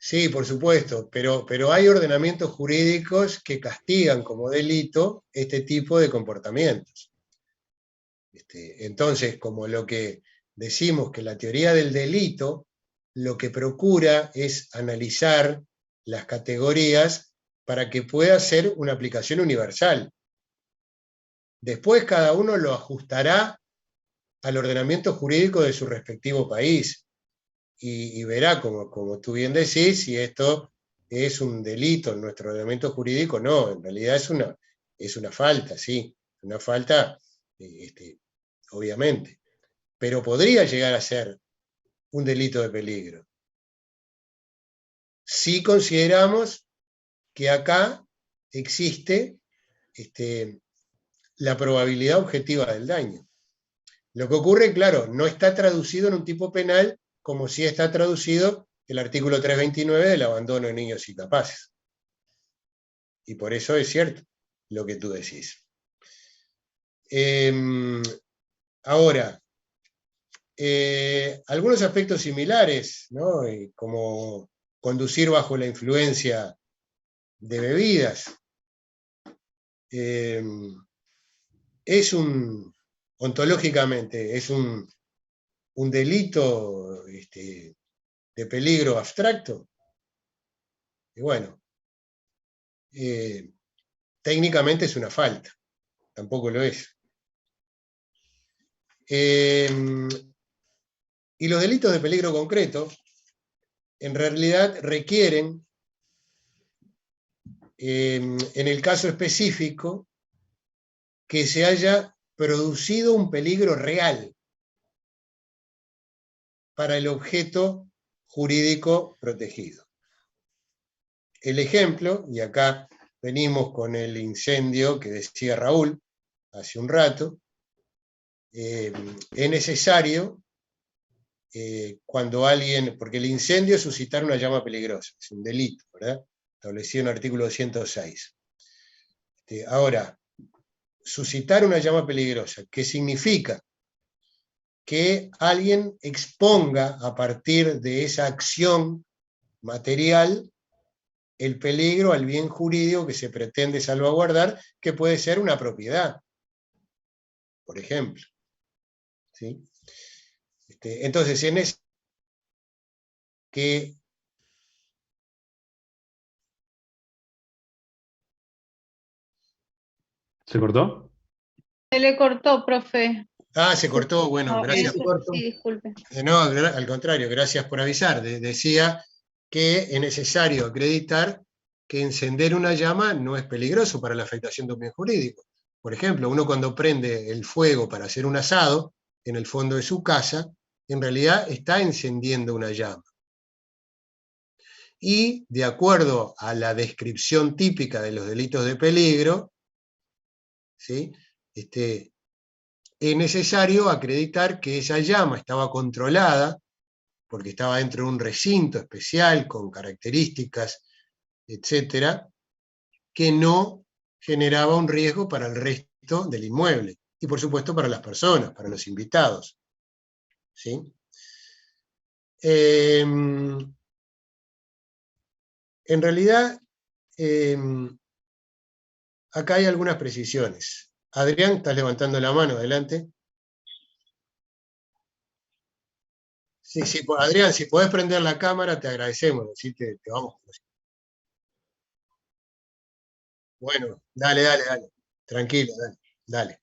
Sí, por supuesto, pero hay ordenamientos jurídicos que castigan como delito este tipo de comportamientos. Entonces, como lo que decimos que la teoría del delito lo que procura es analizar las categorías para que pueda ser una aplicación universal. Después cada uno lo ajustará al ordenamiento jurídico de su respectivo país y verá, como tú bien decís, si esto es un delito en nuestro ordenamiento jurídico. No, en realidad es una falta, sí, una falta, obviamente, pero podría llegar a ser un delito de peligro. Si consideramos que acá existe la probabilidad objetiva del daño. Lo que ocurre, claro, no está traducido en un tipo penal como sí está traducido el artículo 329 del abandono de niños incapaces. Y por eso es cierto lo que tú decís. Ahora, algunos aspectos similares, ¿no? Como conducir bajo la influencia de bebidas, ontológicamente, es un delito de peligro abstracto. Y bueno, técnicamente es una falta, tampoco lo es. Y los delitos de peligro concreto, en realidad requieren, en el caso específico, que se haya producido un peligro real para el objeto jurídico protegido. El ejemplo, y acá venimos con el incendio que decía Raúl hace un rato, es necesario cuando alguien, porque el incendio es suscitar una llama peligrosa, es un delito, ¿verdad? Establecido en el artículo 206. Ahora, suscitar una llama peligrosa, ¿qué significa? Que alguien exponga a partir de esa acción material el peligro al bien jurídico que se pretende salvaguardar, que puede ser una propiedad, por ejemplo. ¿Sí? Entonces, en ese que... ¿Se cortó? Se le cortó, profe. Ah, se cortó, bueno, No, gracias. sí, disculpe. No, al contrario, gracias por avisar. Decía que es necesario acreditar que encender una llama no es peligroso para la afectación de un bien jurídico. Por ejemplo, uno cuando prende el fuego para hacer un asado en el fondo de su casa, en realidad está encendiendo una llama. Y de acuerdo a la descripción típica de los delitos de peligro, ¿sí? Es necesario acreditar que esa llama estaba controlada, porque estaba dentro de un recinto especial, con características, etcétera, que no generaba un riesgo para el resto del inmueble, y por supuesto para las personas, para los invitados. ¿Sí? En realidad, acá hay algunas precisiones. Adrián, estás levantando la mano, adelante. Sí, sí, Adrián, si podés prender la cámara, te agradecemos, así te vamos. Bueno, dale, tranquilo, dale.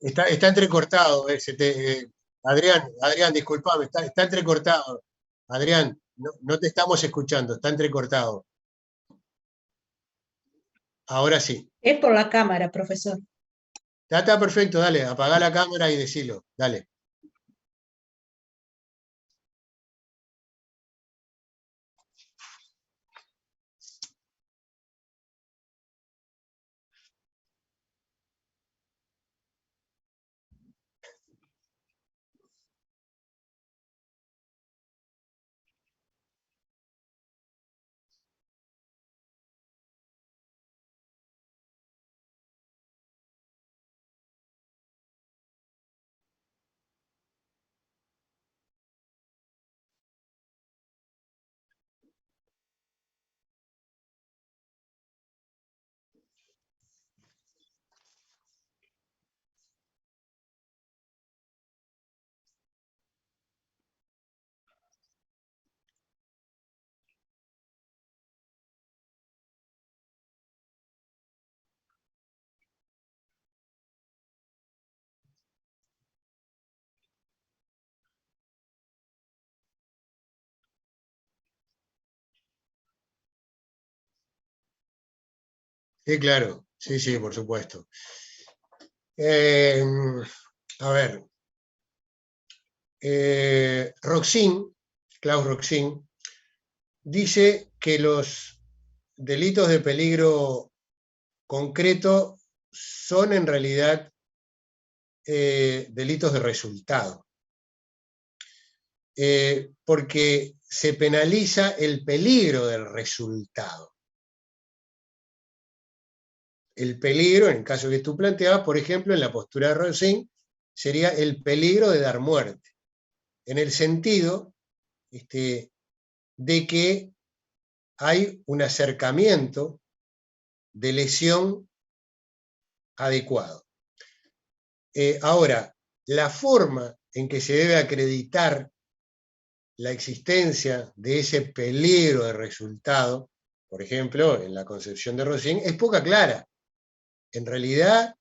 Está entrecortado, Adrián, disculpame, está entrecortado. Adrián, no te estamos escuchando, está entrecortado. Ahora sí. Es por la cámara, profesor. Está perfecto, dale, apagá la cámara y decilo, dale. Sí, claro, sí, por supuesto. A ver, Klaus Roxin, dice que los delitos de peligro concreto son en realidad delitos de resultado. Porque se penaliza el peligro del resultado. El peligro, en el caso que tú planteabas, por ejemplo, en la postura de Roxin, sería el peligro de dar muerte, en el sentido de que hay un acercamiento de lesión adecuado. Ahora, la forma en que se debe acreditar la existencia de ese peligro de resultado, por ejemplo, en la concepción de Roxin, es poca clara. En realidad,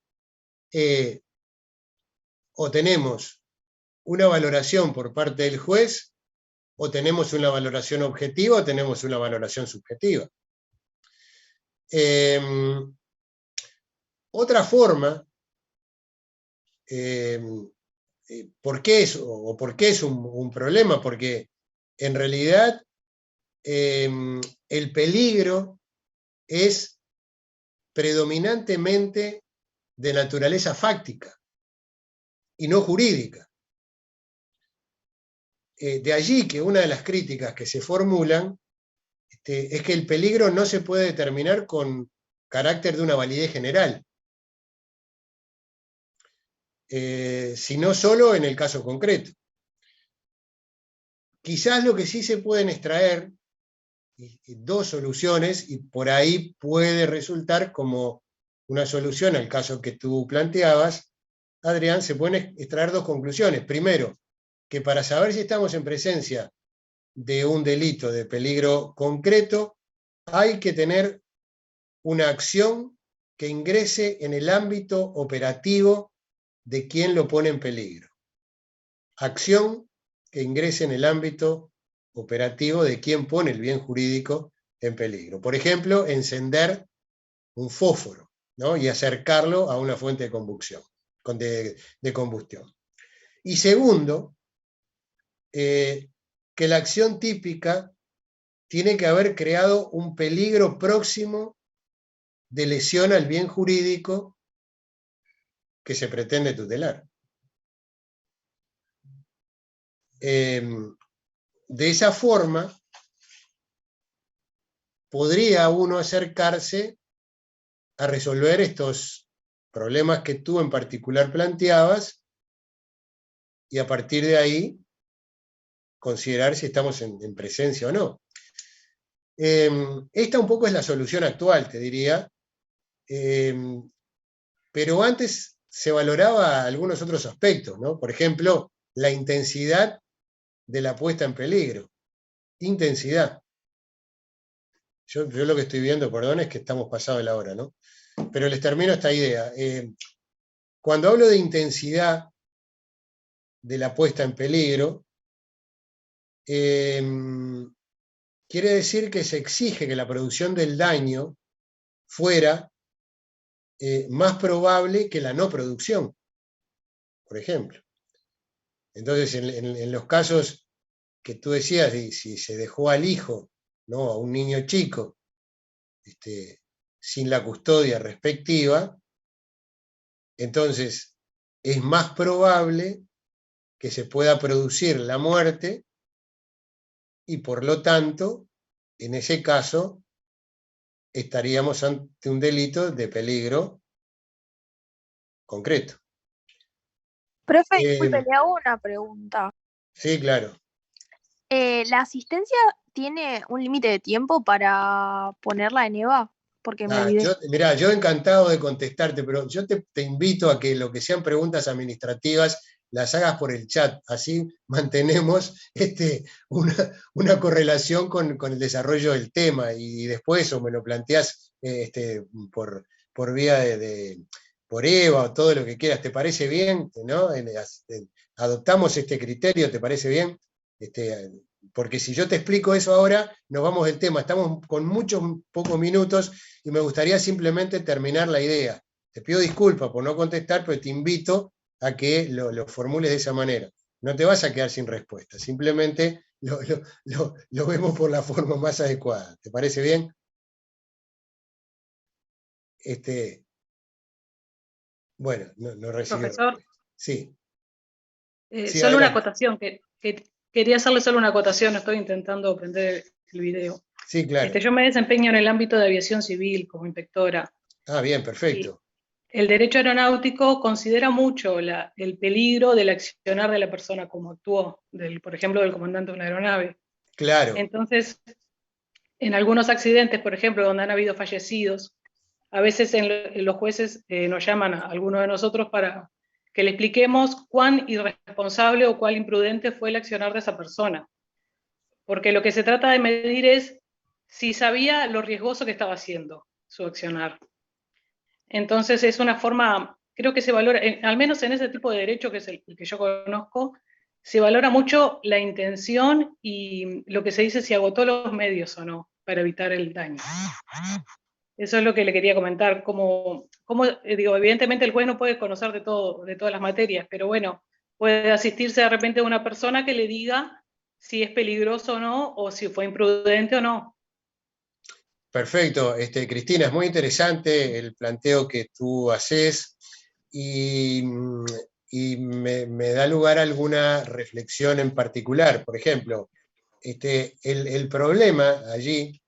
o tenemos una valoración por parte del juez, o tenemos una valoración objetiva, o tenemos una valoración subjetiva. Otra forma, ¿por qué es un problema? Porque en realidad el peligro es predominantemente de naturaleza fáctica y no jurídica. De allí que una de las críticas que se formulan es que el peligro no se puede determinar con carácter de una validez general, sino solo en el caso concreto. Quizás lo que sí se pueden extraer dos soluciones, y por ahí puede resultar como una solución al caso que tú planteabas, Adrián, se pueden extraer dos conclusiones. Primero, que para saber si estamos en presencia de un delito de peligro concreto, hay que tener una acción que ingrese en el ámbito operativo de quien lo pone en peligro. Acción que ingrese en el ámbito operativo de quien pone el bien jurídico en peligro. Por ejemplo, encender un fósforo, ¿no? Y acercarlo a una fuente de combustión. Y segundo, que la acción típica tiene que haber creado un peligro próximo de lesión al bien jurídico que se pretende tutelar. De esa forma, podría uno acercarse a resolver estos problemas que tú en particular planteabas, y a partir de ahí considerar si estamos en presencia o no. Esta un poco es la solución actual, te diría, pero antes se valoraba algunos otros aspectos, ¿no? Por ejemplo, la intensidad de la puesta en peligro. Intensidad. Yo lo que estoy viendo, perdón, es que estamos pasado de la hora, ¿no? Pero les termino esta idea. Cuando hablo de intensidad de la puesta en peligro, quiere decir que se exige que la producción del daño fuera más probable que la no producción, por ejemplo. Entonces, en los casos que tú decías, si se dejó al hijo, ¿no? A un niño chico, sin la custodia respectiva, entonces es más probable que se pueda producir la muerte, y por lo tanto, en ese caso, estaríamos ante un delito de peligro concreto. Profe, disculpe, le hago una pregunta. Sí, claro. ¿La asistencia tiene un límite de tiempo para ponerla en EVA? Porque me olvidé. Mirá, yo encantado de contestarte, pero yo te invito a que lo que sean preguntas administrativas las hagas por el chat, así mantenemos una correlación con el desarrollo del tema, y después o me lo planteás por vía por EVA o todo lo que quieras. ¿Te parece bien? ¿No? Adoptamos este criterio, ¿te parece bien? Porque si yo te explico eso ahora, nos vamos del tema. Estamos con muchos pocos minutos y me gustaría simplemente terminar la idea. Te pido disculpas por no contestar, pero te invito a que lo formules de esa manera. no te vas a quedar sin respuesta, simplemente lo vemos por la forma más adecuada. ¿Te parece bien? Bueno, no recibí. Profesor. Sí. Sí, Solo una adelante. acotación, que quería hacerle solo una acotación, estoy intentando prender el video. Sí, claro. Yo me desempeño en el ámbito de aviación civil como inspectora. Ah, bien, perfecto. El derecho aeronáutico considera mucho el peligro del accionar de la persona como actuó, por ejemplo, del comandante de una aeronave. Claro. Entonces, en algunos accidentes, por ejemplo, donde han habido fallecidos, a veces los jueces nos llaman a algunos de nosotros para que le expliquemos cuán irresponsable o cuán imprudente fue el accionar de esa persona. Porque lo que se trata de medir es si sabía lo riesgoso que estaba haciendo su accionar. Entonces es una forma, creo que se valora, al menos en ese tipo de derecho que es el que yo conozco, se valora mucho la intención y lo que se dice si agotó los medios o no para evitar el daño. Eso es lo que le quería comentar. Digo, evidentemente el juez no puede conocer de todas las materias, pero bueno, puede asistirse de repente a una persona que le diga si es peligroso o no, o si fue imprudente o no. Perfecto, Cristina, es muy interesante el planteo que tú haces y me da lugar a alguna reflexión en particular. Por ejemplo, el problema allí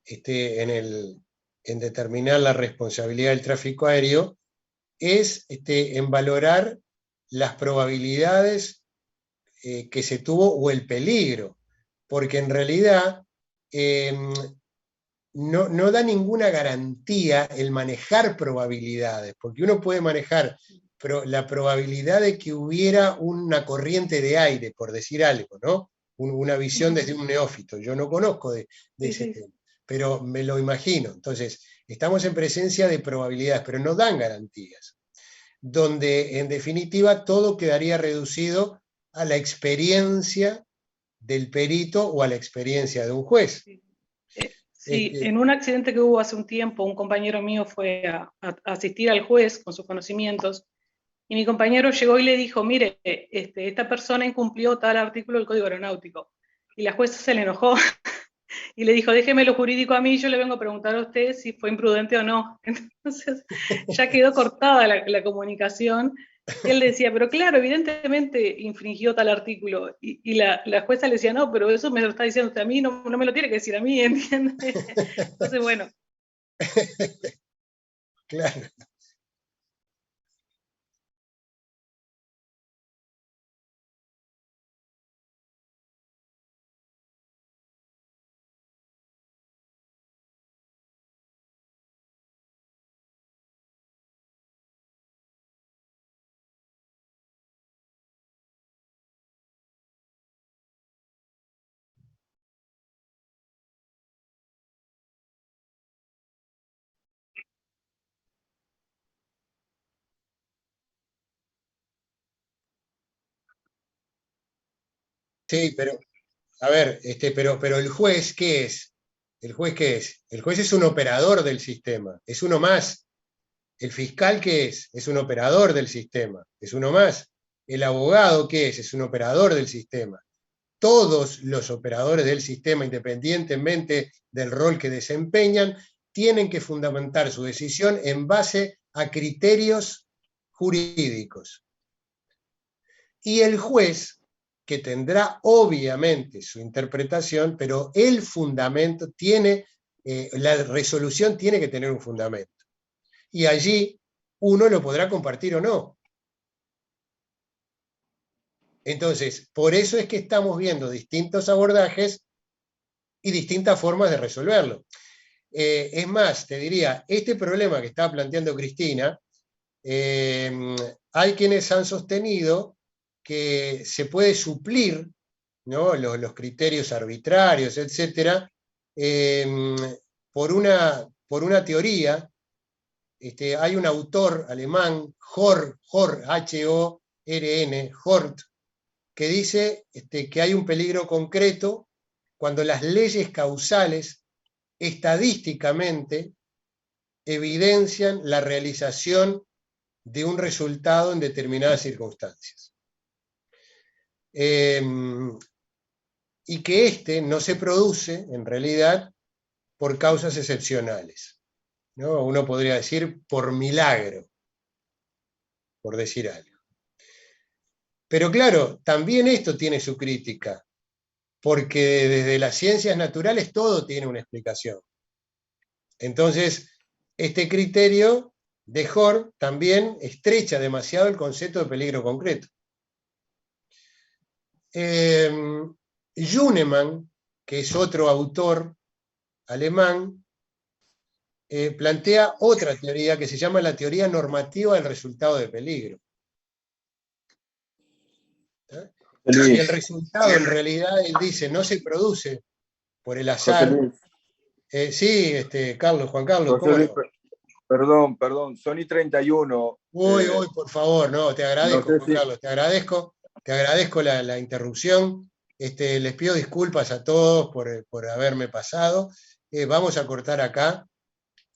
en determinar la responsabilidad del tráfico aéreo es en valorar las probabilidades que se tuvo o el peligro, porque en realidad no da ninguna garantía el manejar probabilidades, porque uno puede manejar la probabilidad de que hubiera una corriente de aire, por decir algo, ¿no? Una visión desde un neófito. Yo no conozco de ese tema, pero me lo imagino. Entonces, estamos en presencia de probabilidades, pero no dan garantías, donde en definitiva todo quedaría reducido a la experiencia del perito o a la experiencia de un juez. Sí, en un accidente que hubo hace un tiempo, un compañero mío fue a asistir al juez con sus conocimientos, y mi compañero llegó y le dijo, mire, esta persona incumplió tal artículo del Código Aeronáutico. Y la jueza se le enojó y le dijo, déjeme lo jurídico a mí, yo le vengo a preguntar a usted si fue imprudente o no. Entonces ya quedó cortada la comunicación. Y él decía, pero claro, evidentemente infringió tal artículo. Y la jueza le decía, no, pero eso me lo está diciendo usted a mí, no me lo tiene que decir a mí, ¿entiende? Entonces, bueno. Claro. Sí, pero, a ver, pero el juez, ¿qué es? ¿El juez qué es? El juez es un operador del sistema, es uno más. ¿El fiscal qué es? Es un operador del sistema, es uno más. ¿El abogado qué es? Es un operador del sistema. Todos los operadores del sistema, independientemente del rol que desempeñan, tienen que fundamentar su decisión en base a criterios jurídicos. Y el juez, que tendrá obviamente su interpretación, pero el fundamento tiene, la resolución tiene que tener un fundamento. Y allí uno lo podrá compartir o no. Entonces, por eso es que estamos viendo distintos abordajes y distintas formas de resolverlo. Es más, te diría, este problema que estaba planteando Cristina, hay quienes han sostenido que se puede suplir, ¿no?, los criterios arbitrarios, etcétera, por una teoría. Hay un autor alemán, H-O-R-N, Hort, que dice que hay un peligro concreto cuando las leyes causales estadísticamente evidencian la realización de un resultado en determinadas circunstancias. y que no se produce, en realidad, por causas excepcionales, ¿no? Uno podría decir por milagro, por decir algo. Pero claro, también esto tiene su crítica, porque desde las ciencias naturales todo tiene una explicación. Entonces, este criterio de Hoare también estrecha demasiado el concepto de peligro concreto. Junemann, que es otro autor alemán, plantea otra teoría que se llama la teoría normativa del resultado de peligro. Y el resultado, en realidad, él dice, no se produce por el azar. Sí, Juan Carlos, ¿cómo no? Perdón, Sony 31. Uy, por favor, no, te agradezco, no sé Juan Carlos, te agradezco la interrupción. Les pido disculpas a todos por haberme pasado. Vamos a cortar acá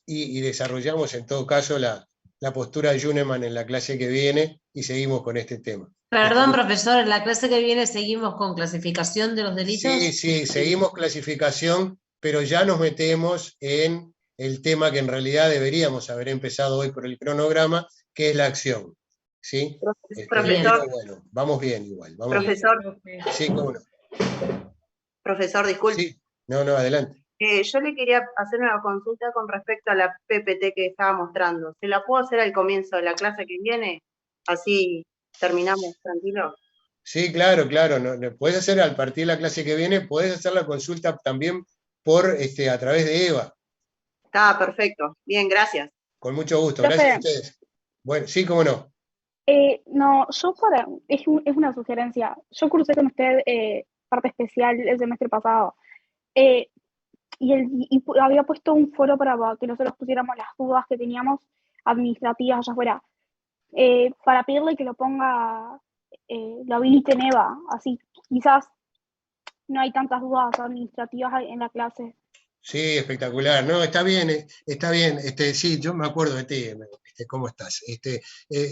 y desarrollamos en todo caso la postura de Junemann en la clase que viene y seguimos con este tema. Perdón, profesor, en la clase que viene seguimos con clasificación de los delitos. Sí, seguimos clasificación, pero ya nos metemos en el tema que en realidad deberíamos haber empezado hoy por el cronograma, que es la acción. ¿Sí? Profesor. Bueno, vamos bien igual. Profesor. Bien. Sí, cómo no. Profesor, disculpe. Sí, no, adelante. Yo le quería hacer una consulta con respecto a la PPT que estaba mostrando. ¿Se la puedo hacer al comienzo de la clase que viene? Así terminamos tranquilo. Sí, claro. No, puedes hacer a partir de la clase que viene, puedes hacer la consulta también a través de Eva. Está perfecto. Bien, gracias. Con mucho gusto. Gracias a ustedes. Bueno, sí, cómo no. No, es una sugerencia. Yo cursé con usted parte especial el semestre pasado. Y había puesto un foro para que nosotros pusiéramos las dudas que teníamos administrativas allá afuera, para pedirle que lo ponga, lo habilite en Eva, así quizás no hay tantas dudas administrativas en la clase. Sí, espectacular. No, está bien. Sí, yo me acuerdo de ti, ¿cómo estás?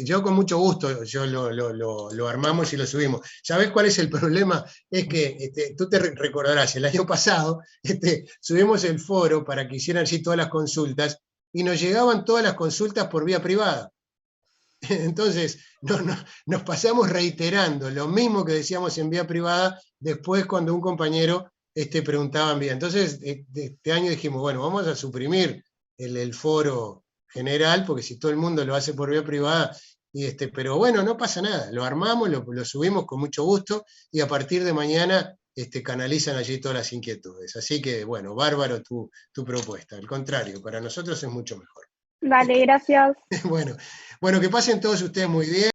Yo con mucho gusto, yo lo armamos y lo subimos. ¿Sabés cuál es el problema? Es que tú te recordarás, el año pasado subimos el foro para que hicieran así todas las consultas y nos llegaban todas las consultas por vía privada. Entonces, nos pasamos reiterando lo mismo que decíamos en vía privada después cuando un compañero preguntaban bien. Entonces, este año dijimos, bueno, vamos a suprimir el foro general, porque si todo el mundo lo hace por vía privada, pero bueno, no pasa nada, lo armamos, lo subimos con mucho gusto, y a partir de mañana canalizan allí todas las inquietudes. Así que, bueno, bárbaro tu propuesta, al contrario, para nosotros es mucho mejor. Dale, gracias. Bueno, que pasen todos ustedes muy bien.